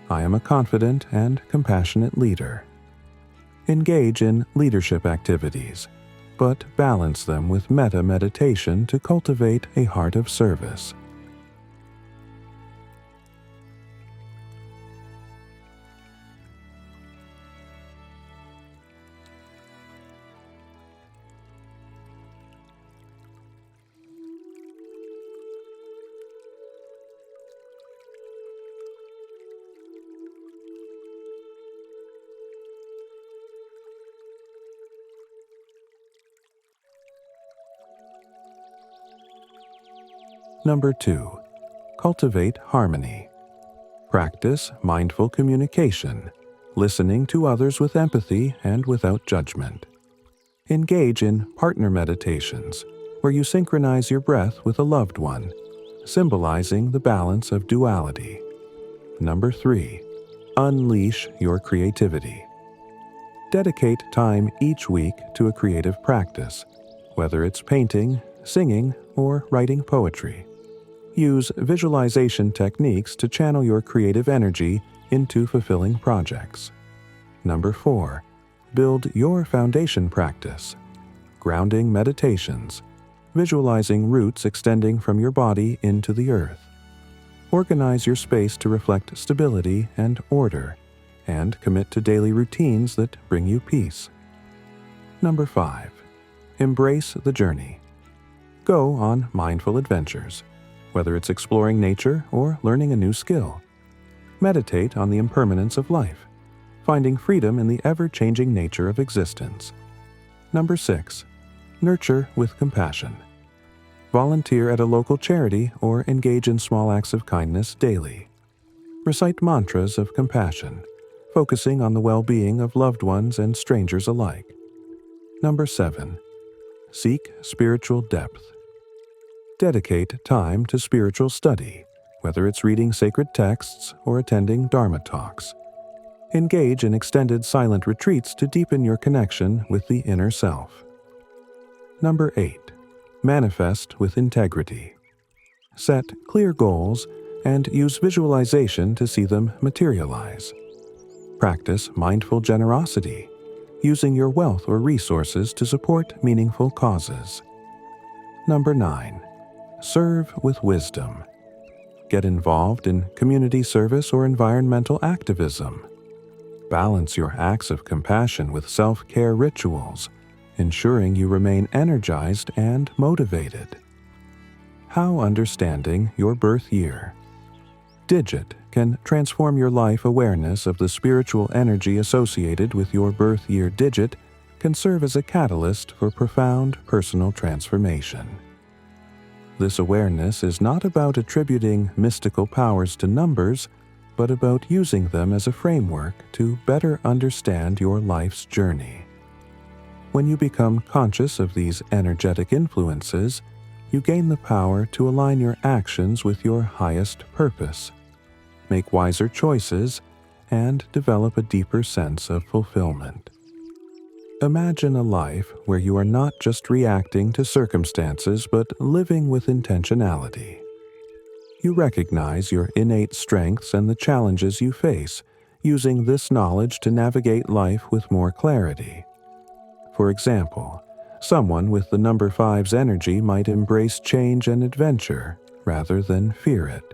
"I am a confident and compassionate leader." Engage in leadership activities, but balance them with metta meditation to cultivate a heart of service. Number 2. Cultivate harmony. Practice mindful communication, listening to others with empathy and without judgment. Engage in partner meditations, where you synchronize your breath with a loved one, symbolizing the balance of duality. Number 3. Unleash your creativity. Dedicate time each week to a creative practice, whether it's painting, singing, or writing poetry. Use visualization techniques to channel your creative energy into fulfilling projects. Number 4. Build your foundation practice. Grounding meditations, visualizing roots extending from your body into the earth. Organize your space to reflect stability and order, and commit to daily routines that bring you peace. Number 5. Embrace the journey. Go on mindful adventures, whether it's exploring nature or learning a new skill. Meditate on the impermanence of life, finding freedom in the ever-changing nature of existence. Number 6. Nurture with compassion. Volunteer at a local charity or engage in small acts of kindness daily. Recite mantras of compassion, focusing on the well-being of loved ones and strangers alike. Number 7. Seek spiritual depth. Dedicate time to spiritual study, whether it's reading sacred texts or attending Dharma talks. Engage in extended silent retreats to deepen your connection with the inner self. Number 8. Manifest with integrity. Set clear goals and use visualization to see them materialize. Practice mindful generosity, using your wealth or resources to support meaningful causes. Number 9. Serve with wisdom. Get involved in community service or environmental activism. Balance your acts of compassion with self-care rituals, ensuring you remain energized and motivated. How understanding your birth year. Digit can transform your life. Awareness of the spiritual energy associated with your birth year digit can serve as a catalyst for profound personal transformation. This awareness is not about attributing mystical powers to numbers, but about using them as a framework to better understand your life's journey. When you become conscious of these energetic influences, you gain the power to align your actions with your highest purpose, make wiser choices, and develop a deeper sense of fulfillment. Imagine a life where you are not just reacting to circumstances but living with intentionality. You recognize your innate strengths and the challenges you face, using this knowledge to navigate life with more clarity. For example, someone with the number 5's energy might embrace change and adventure rather than fear it,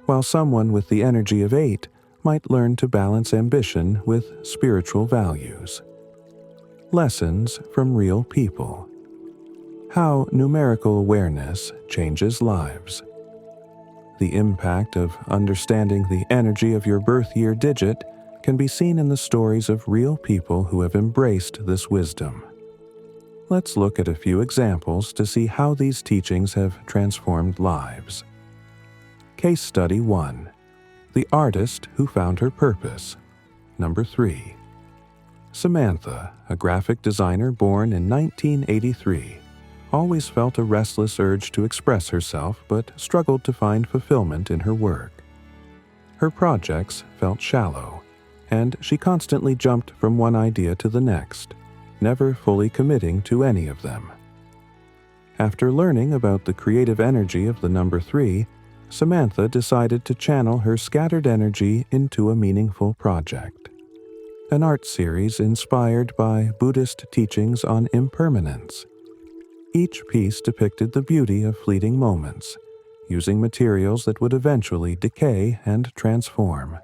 while someone with the energy of 8 might learn to balance ambition with spiritual values. Lessons from real people. How numerical awareness changes lives. The impact of understanding the energy of your birth year digit can be seen in the stories of real people who have embraced this wisdom. Let's look at a few examples to see how these teachings have transformed lives. Case Study 1. The artist who found her purpose. number 3. Samantha, a graphic designer born in 1983, always felt a restless urge to express herself but struggled to find fulfillment in her work. Her projects felt shallow, and she constantly jumped from one idea to the next, never fully committing to any of them. After learning about the creative energy of the number 3, Samantha decided to channel her scattered energy into a meaningful project. An art series inspired by Buddhist teachings on impermanence. Each piece depicted the beauty of fleeting moments, using materials that would eventually decay and transform.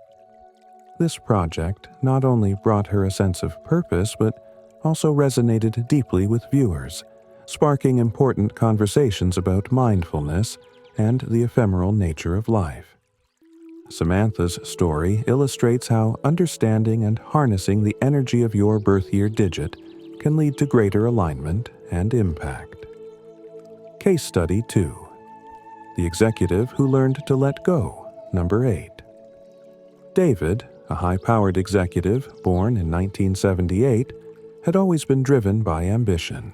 This project not only brought her a sense of purpose but also resonated deeply with viewers, sparking important conversations about mindfulness and the ephemeral nature of life. Samantha's story illustrates how understanding and harnessing the energy of your birth year digit can lead to greater alignment and impact. Case Study 2. The Executive Who Learned to Let Go, number 8. David, a high-powered executive born in 1978, had always been driven by ambition.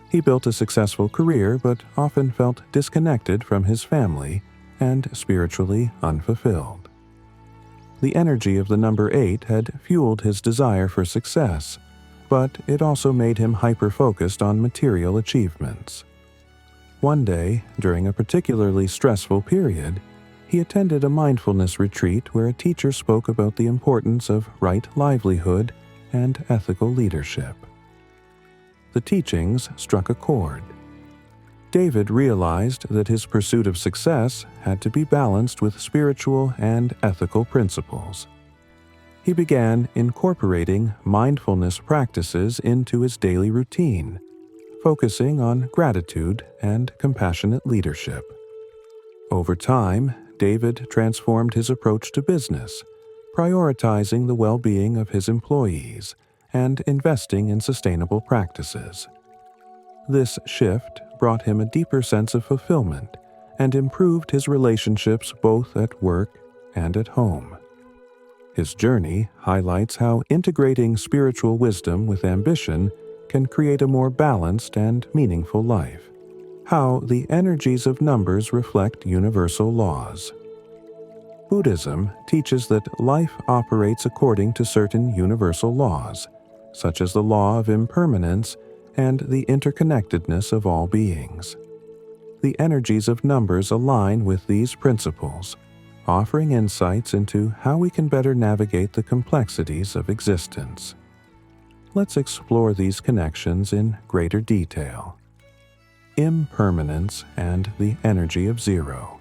He built a successful career but often felt disconnected from his family and spiritually unfulfilled. The energy of the number 8 had fueled his desire for success, but it also made him hyper-focused on material achievements. One day, during a particularly stressful period, he attended a mindfulness retreat where a teacher spoke about the importance of right livelihood and ethical leadership. The teachings struck a chord. David realized that his pursuit of success had to be balanced with spiritual and ethical principles. He began incorporating mindfulness practices into his daily routine, focusing on gratitude and compassionate leadership. Over time, David transformed his approach to business, prioritizing the well-being of his employees and investing in sustainable practices. This shift brought him a deeper sense of fulfillment and improved his relationships both at work and at home. His journey highlights how integrating spiritual wisdom with ambition can create a more balanced and meaningful life, how the energies of numbers reflect universal laws. Buddhism teaches that life operates according to certain universal laws, such as the law of impermanence and the interconnectedness of all beings. The energies of numbers align with these principles, offering insights into how we can better navigate the complexities of existence. Let's explore these connections in greater detail. Impermanence and the energy of zero.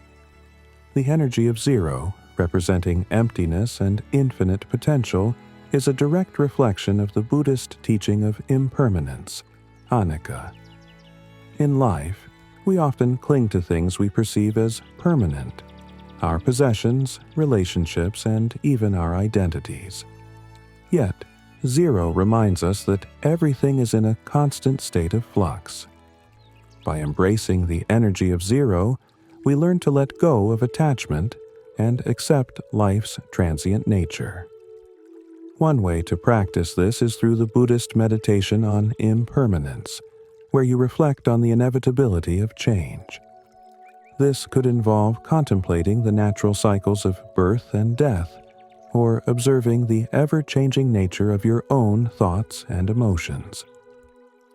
The energy of zero, representing emptiness and infinite potential, is a direct reflection of the Buddhist teaching of impermanence, anicca. In life, we often cling to things we perceive as permanent: our possessions, relationships, and even our identities. Yet, zero reminds us that everything is in a constant state of flux. By embracing the energy of zero, we learn to let go of attachment and accept life's transient nature. One way to practice this is through the Buddhist meditation on impermanence, where you reflect on the inevitability of change. This could involve contemplating the natural cycles of birth and death, or observing the ever-changing nature of your own thoughts and emotions.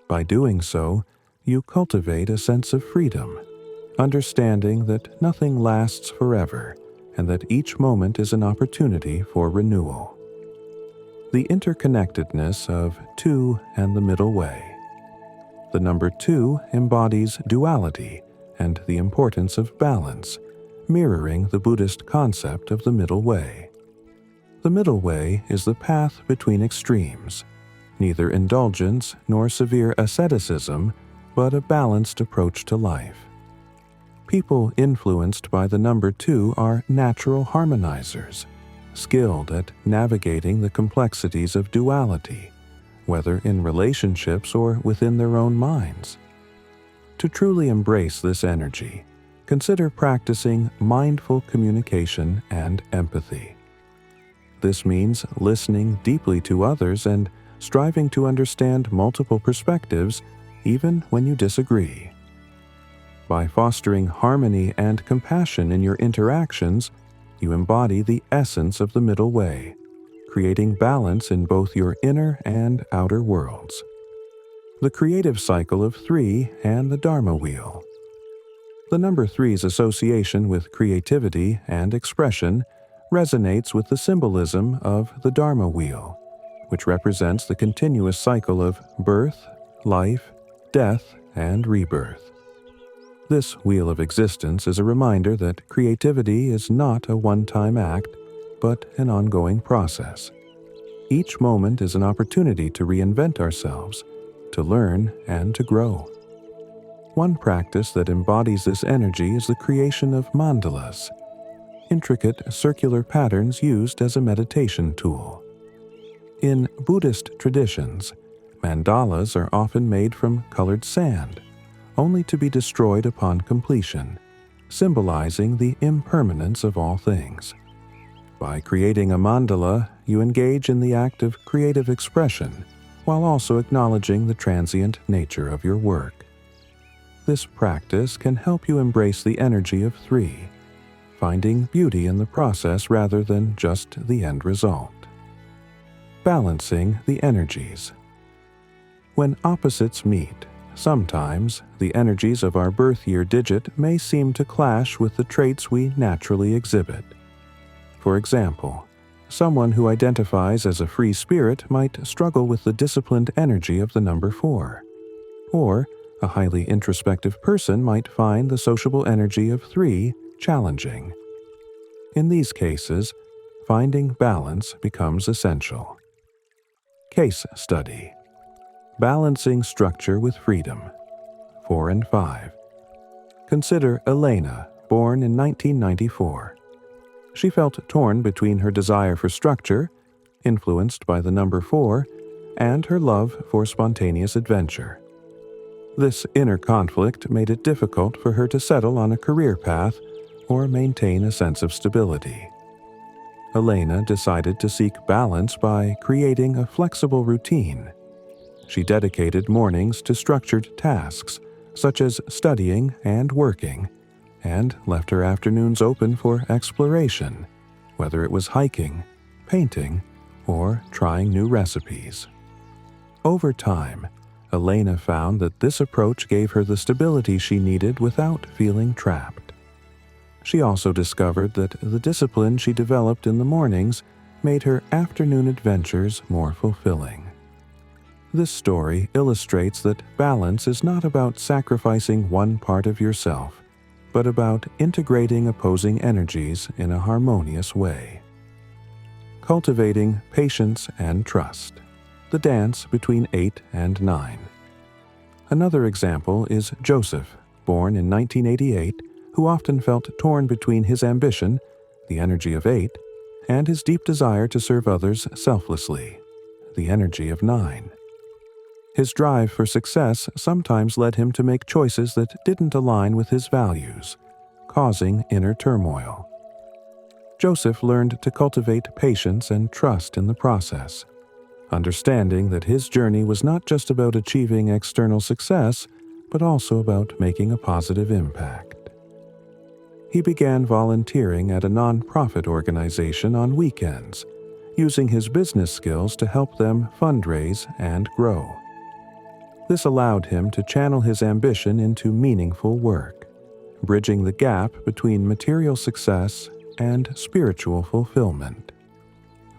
By doing so, you cultivate a sense of freedom, understanding that nothing lasts forever and that each moment is an opportunity for renewal. The interconnectedness of 2 and the middle way. The number 2 embodies duality and the importance of balance, mirroring the Buddhist concept of the middle way. The middle way is the path between extremes, neither indulgence nor severe asceticism, but a balanced approach to life. People influenced by the number 2 are natural harmonizers, skilled at navigating the complexities of duality, whether in relationships or within their own minds. To truly embrace this energy, consider practicing mindful communication and empathy. This means listening deeply to others and striving to understand multiple perspectives, even when you disagree. By fostering harmony and compassion in your interactions, you embody the essence of the middle way, creating balance in both your inner and outer worlds. The creative cycle of 3 and the Dharma wheel. The number 3's association with creativity and expression resonates with the symbolism of the Dharma wheel, which represents the continuous cycle of birth, life, death, and rebirth. This wheel of existence is a reminder that creativity is not a one-time act, but an ongoing process. Each moment is an opportunity to reinvent ourselves, to learn, and to grow. One practice that embodies this energy is the creation of mandalas, intricate circular patterns used as a meditation tool. In Buddhist traditions, mandalas are often made from colored sand, only to be destroyed upon completion, symbolizing the impermanence of all things. By creating a mandala, you engage in the act of creative expression, while also acknowledging the transient nature of your work. This practice can help you embrace the energy of 3, finding beauty in the process rather than just the end result. Balancing the energies. When opposites meet, sometimes the energies of our birth year digit may seem to clash with the traits we naturally exhibit. For example, someone who identifies as a free spirit might struggle with the disciplined energy of the number 4, or a highly introspective person might find the sociable energy of 3 challenging. In these cases, finding balance becomes essential. Case study. Balancing structure with freedom. 4 and 5. Consider Elena, born in 1994. She felt torn between her desire for structure, influenced by the number 4, and her love for spontaneous adventure. This inner conflict made it difficult for her to settle on a career path or maintain a sense of stability. Elena decided to seek balance by creating a flexible routine. She dedicated mornings to structured tasks, such as studying and working, and left her afternoons open for exploration, whether it was hiking, painting, or trying new recipes. Over time, Elena found that this approach gave her the stability she needed without feeling trapped. She also discovered that the discipline she developed in the mornings made her afternoon adventures more fulfilling. This story illustrates that balance is not about sacrificing one part of yourself, but about integrating opposing energies in a harmonious way. Cultivating patience and trust. The dance between 8 and 9. Another example is Joseph, born in 1988, who often felt torn between his ambition, the energy of 8, and his deep desire to serve others selflessly, the energy of 9. His drive for success sometimes led him to make choices that didn't align with his values, causing inner turmoil. Joseph learned to cultivate patience and trust in the process, understanding that his journey was not just about achieving external success, but also about making a positive impact. He began volunteering at a non-profit organization on weekends, using his business skills to help them fundraise and grow. This allowed him to channel his ambition into meaningful work, bridging the gap between material success and spiritual fulfillment.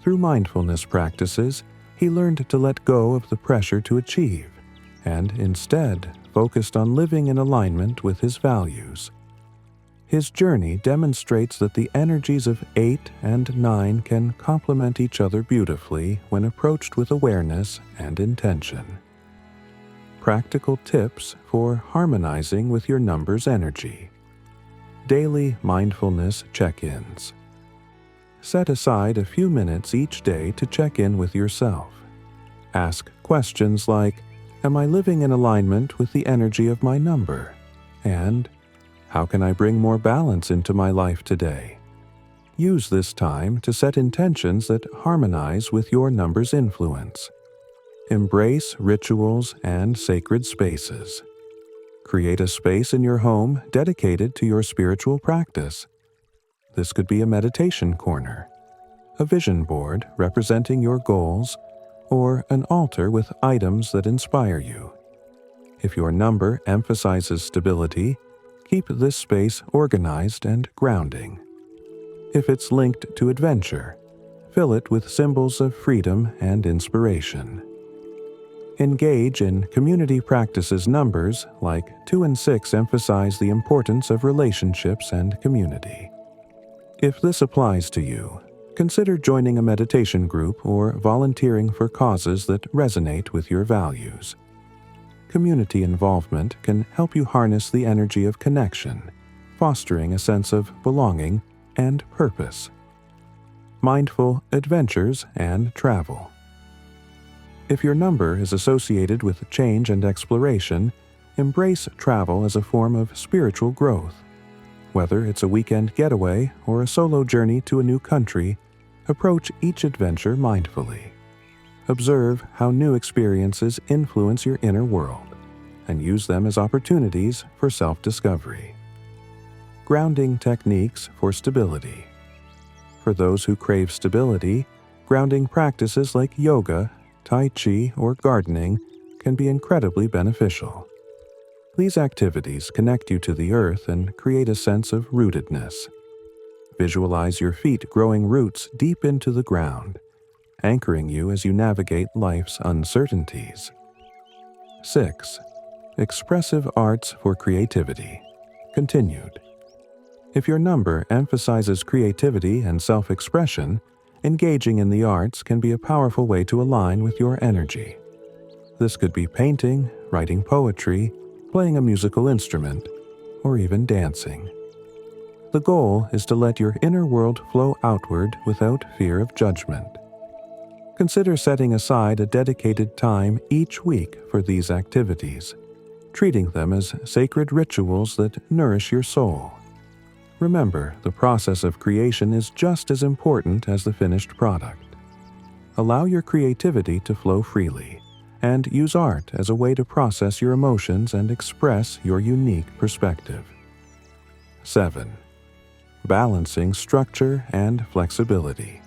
Through mindfulness practices, he learned to let go of the pressure to achieve, and instead focused on living in alignment with his values. His journey demonstrates that the energies of 8 and 9 can complement each other beautifully when approached with awareness and intention. Practical tips for harmonizing with your number's energy. Daily mindfulness check-ins. Set aside a few minutes each day to check in with yourself. Ask questions like, am I living in alignment with the energy of my number? And, how can I bring more balance into my life today? Use this time to set intentions that harmonize with your number's influence. Embrace rituals and sacred spaces. Create a space in your home dedicated to your spiritual practice. This could be a meditation corner, a vision board representing your goals, or an altar with items that inspire you. If your number emphasizes stability, keep this space organized and grounding. If it's linked to adventure, fill it with symbols of freedom and inspiration. Engage in community practices. Numbers like 2 and 6 emphasize the importance of relationships and community. If this applies to you, consider joining a meditation group or volunteering for causes that resonate with your values. Community involvement can help you harness the energy of connection, fostering a sense of belonging and purpose. Mindful adventures and travel. If your number is associated with change and exploration, embrace travel as a form of spiritual growth. Whether it's a weekend getaway or a solo journey to a new country, approach each adventure mindfully. Observe how new experiences influence your inner world, and use them as opportunities for self-discovery. Grounding techniques for stability. For those who crave stability, grounding practices like yoga, tai chi, or gardening can be incredibly beneficial. These activities connect you to the earth and create a sense of rootedness. Visualize your feet growing roots deep into the ground, anchoring you as you navigate life's uncertainties. 6. Expressive arts for creativity. Continued. If your number emphasizes creativity and self-expression, engaging in the arts can be a powerful way to align with your energy. This could be painting, writing poetry, playing a musical instrument, or even dancing. The goal is to let your inner world flow outward without fear of judgment. Consider setting aside a dedicated time each week for these activities, treating them as sacred rituals that nourish your soul. Remember, the process of creation is just as important as the finished product. Allow your creativity to flow freely, and use art as a way to process your emotions and express your unique perspective. 7. Balancing structure and flexibility.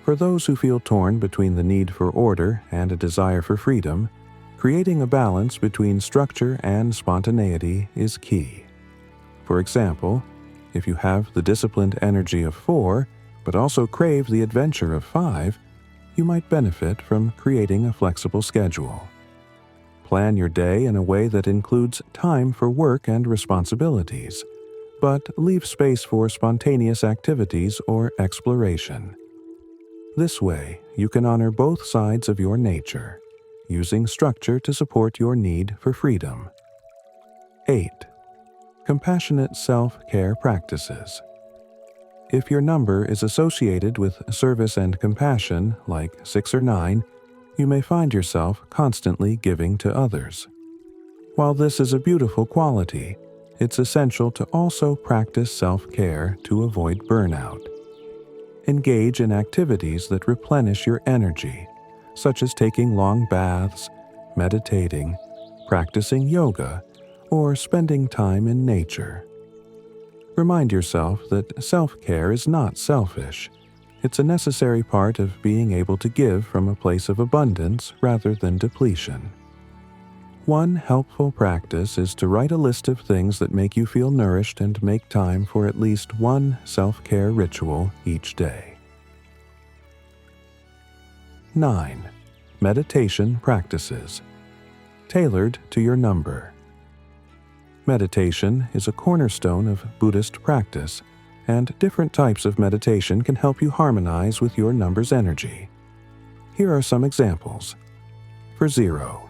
For those who feel torn between the need for order and a desire for freedom, creating a balance between structure and spontaneity is key. For example, if you have the disciplined energy of 4, but also crave the adventure of 5, you might benefit from creating a flexible schedule. Plan your day in a way that includes time for work and responsibilities, but leave space for spontaneous activities or exploration. This way, you can honor both sides of your nature, using structure to support your need for freedom. 8. Compassionate self-care practices. If your number is associated with service and compassion, like 6 or 9, you may find yourself constantly giving to others. While this is a beautiful quality, it's essential to also practice self-care to avoid burnout. Engage in activities that replenish your energy, such as taking long baths, meditating, practicing yoga, or spending time in nature. Remind yourself that self-care is not selfish. It's a necessary part of being able to give from a place of abundance rather than depletion. One helpful practice is to write a list of things that make you feel nourished and make time for at least one self-care ritual each day. 9. Meditation practices. Tailored to your number. Meditation is a cornerstone of Buddhist practice, and different types of meditation can help you harmonize with your number's energy. Here are some examples. For 0,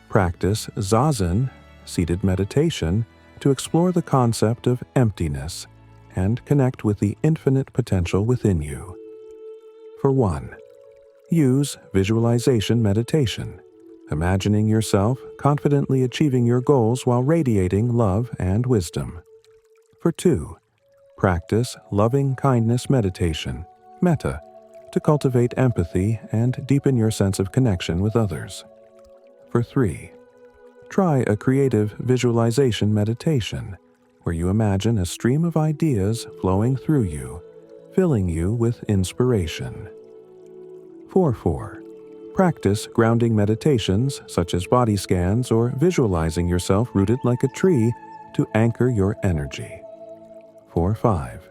practice Zazen, seated meditation, to explore the concept of emptiness and connect with the infinite potential within you. For 1, use visualization meditation, imagining yourself confidently achieving your goals while radiating love and wisdom. For 2, practice loving kindness meditation, metta, to cultivate empathy and deepen your sense of connection with others. For 3, try a creative visualization meditation, where you imagine a stream of ideas flowing through you, filling you with inspiration. For 4, practice grounding meditations such as body scans or visualizing yourself rooted like a tree to anchor your energy. For 5,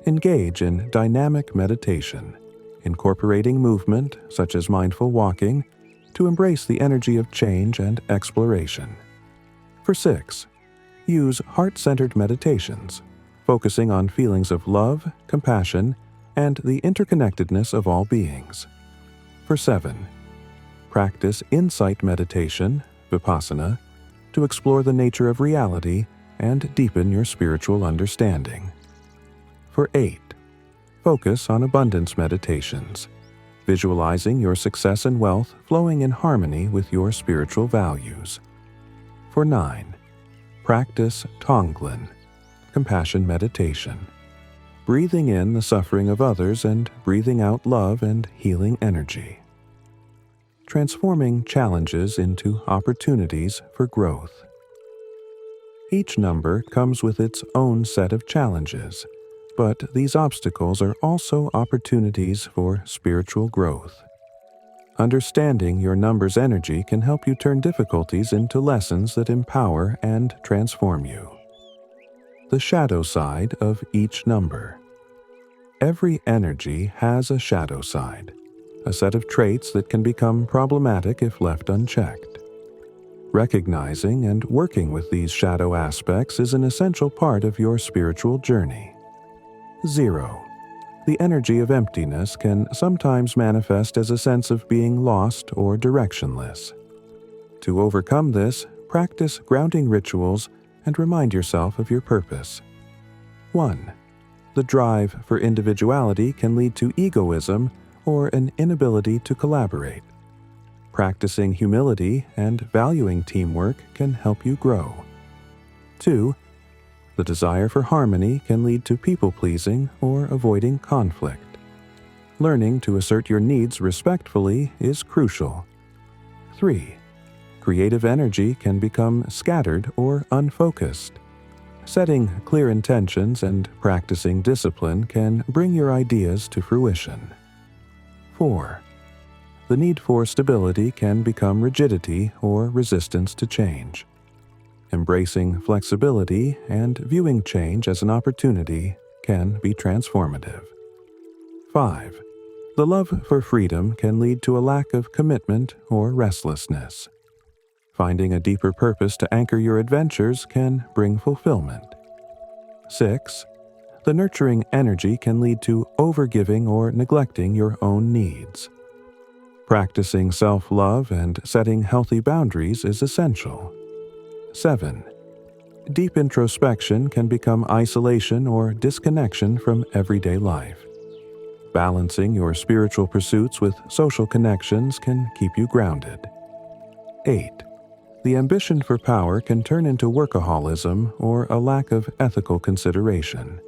engage in dynamic meditation, incorporating movement such as mindful walking to embrace the energy of change and exploration. For 6, use heart-centered meditations, focusing on feelings of love, compassion, and the interconnectedness of all beings. For 7, practice insight meditation, vipassana, to explore the nature of reality and deepen your spiritual understanding. For 8, focus on abundance meditations, visualizing your success and wealth flowing in harmony with your spiritual values. For 9, practice Tonglen, compassion meditation, breathing in the suffering of others and breathing out love and healing energy. Transforming challenges into opportunities for growth. Each number comes with its own set of challenges, but these obstacles are also opportunities for spiritual growth. Understanding your number's energy can help you turn difficulties into lessons that empower and transform you. The shadow side of each number. Every energy has a shadow side, a set of traits that can become problematic if left unchecked. Recognizing and working with these shadow aspects is an essential part of your spiritual journey. 0. The energy of emptiness can sometimes manifest as a sense of being lost or directionless. To overcome this, practice grounding rituals and remind yourself of your purpose. 1. The drive for individuality can lead to egoism or an inability to collaborate. Practicing humility and valuing teamwork can help you grow. 2. The desire for harmony can lead to people-pleasing or avoiding conflict. Learning to assert your needs respectfully is crucial. 3. Creative energy can become scattered or unfocused. Setting clear intentions and practicing discipline can bring your ideas to fruition. 4. The need for stability can become rigidity or resistance to change. Embracing flexibility and viewing change as an opportunity can be transformative. 5. The love for freedom can lead to a lack of commitment or restlessness. Finding a deeper purpose to anchor your adventures can bring fulfillment. 6. The nurturing energy can lead to overgiving or neglecting your own needs. Practicing self-love and setting healthy boundaries is essential. 7. Deep introspection can become isolation or disconnection from everyday life. Balancing your spiritual pursuits with social connections can keep you grounded. 8. The ambition for power can turn into workaholism or a lack of ethical consideration.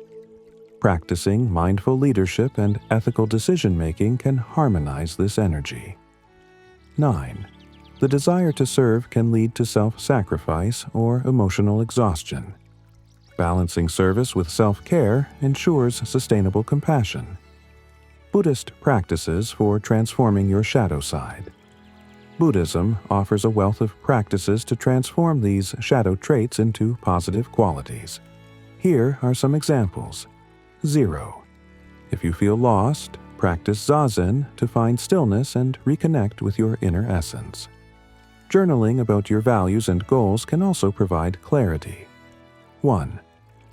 Practicing mindful leadership and ethical decision-making can harmonize this energy. 9. The desire to serve can lead to self-sacrifice or emotional exhaustion. Balancing service with self-care ensures sustainable compassion. Buddhist practices for transforming your shadow side. Buddhism offers a wealth of practices to transform these shadow traits into positive qualities. Here are some examples. 0. If you feel lost, practice Zazen to find stillness and reconnect with your inner essence. Journaling about your values and goals can also provide clarity. 1.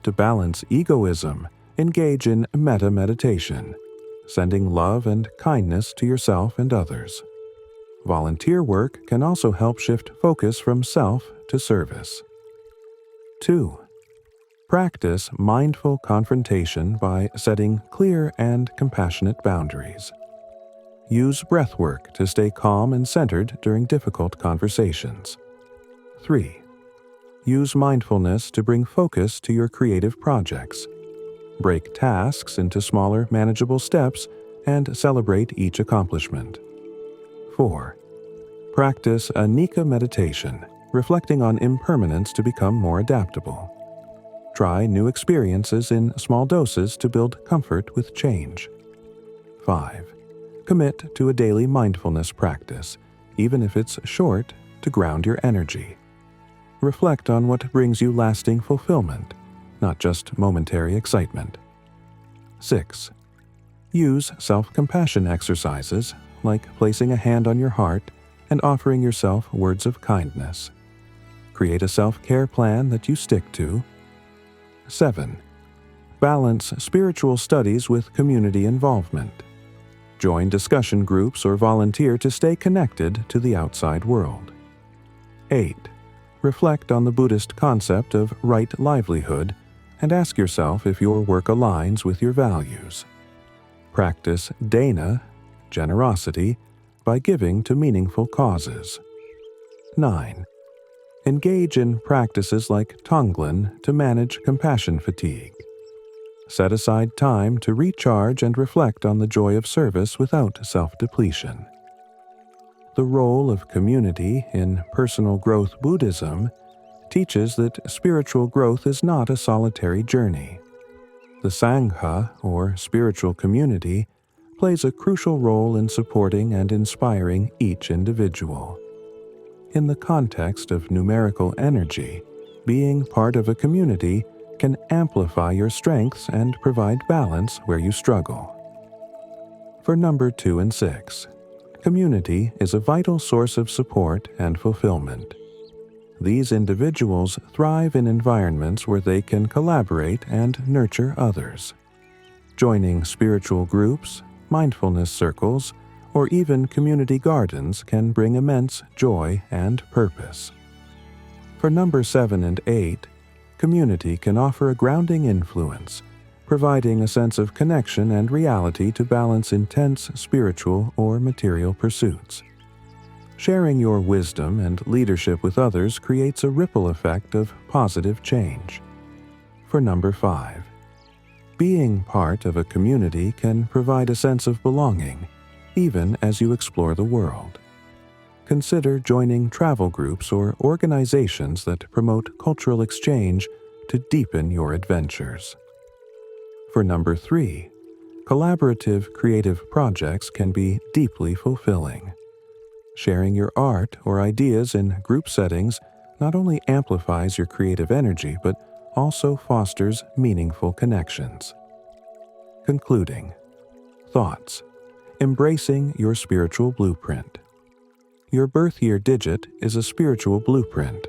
To balance egoism, engage in metta meditation, sending love and kindness to yourself and others. Volunteer work can also help shift focus from self to service. 2. Practice mindful confrontation by setting clear and compassionate boundaries. Use breathwork to stay calm and centered during difficult conversations. 3. Use mindfulness to bring focus to your creative projects. Break tasks into smaller, manageable steps and celebrate each accomplishment. 4. Practice a Nika meditation, reflecting on impermanence to become more adaptable. Try new experiences in small doses to build comfort with change. 5. Commit to a daily mindfulness practice, even if it's short, to ground your energy. Reflect on what brings you lasting fulfillment, not just momentary excitement. 6. Use self-compassion exercises, like placing a hand on your heart and offering yourself words of kindness. Create a self-care plan that you stick to. 7. Balance spiritual studies with community involvement. Join discussion groups or volunteer to stay connected to the outside world. 8. Reflect on the Buddhist concept of right livelihood and ask yourself if your work aligns with your values. Practice dana, generosity, by giving to meaningful causes. 9. Engage in practices like Tonglen to manage compassion fatigue. Set aside time to recharge and reflect on the joy of service without self-depletion. The role of community in personal growth Buddhism teaches that spiritual growth is not a solitary journey. The Sangha, or spiritual community, plays a crucial role in supporting and inspiring each individual. In the context of numerical energy, being part of a community can amplify your strengths and provide balance where you struggle. For number 2 and 6, community is a vital source of support and fulfillment. These individuals thrive in environments where they can collaborate and nurture others. Joining spiritual groups, mindfulness circles, or even community gardens can bring immense joy and purpose. For number 7 and 8, community can offer a grounding influence, providing a sense of connection and reality to balance intense spiritual or material pursuits. Sharing your wisdom and leadership with others creates a ripple effect of positive change. For number 5, being part of a community can provide a sense of belonging, even as you explore the world. Consider joining travel groups or organizations that promote cultural exchange to deepen your adventures. For number 3, collaborative creative projects can be deeply fulfilling. Sharing your art or ideas in group settings not only amplifies your creative energy but also fosters meaningful connections. Concluding thoughts. Embracing your spiritual blueprint. Your birth year digit is a spiritual blueprint,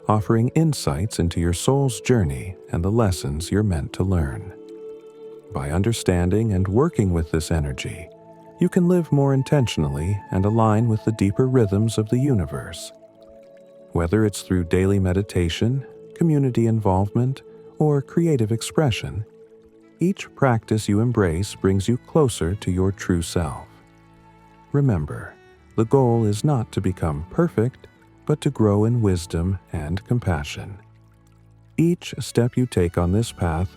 offering insights into your soul's journey and the lessons you're meant to learn. By understanding and working with this energy, you can live more intentionally and align with the deeper rhythms of the universe. Whether it's through daily meditation, community involvement, or creative expression, each practice you embrace brings you closer to your true self. Remember, the goal is not to become perfect, but to grow in wisdom and compassion. Each step you take on this path,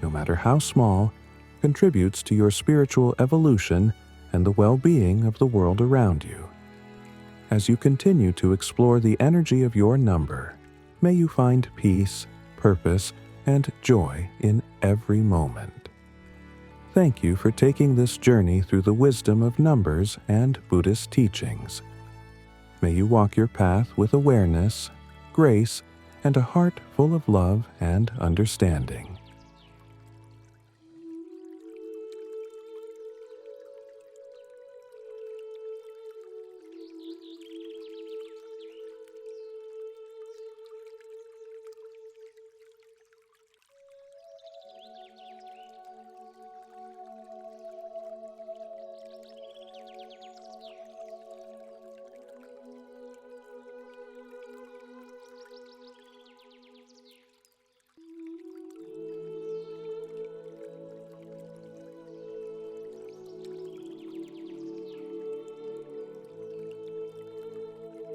no matter how small, contributes to your spiritual evolution and the well-being of the world around you. As you continue to explore the energy of your number, may you find peace, purpose, and joy in every moment. Thank you for taking this journey through the wisdom of numbers and Buddhist teachings. May you walk your path with awareness, grace, and a heart full of love and understanding.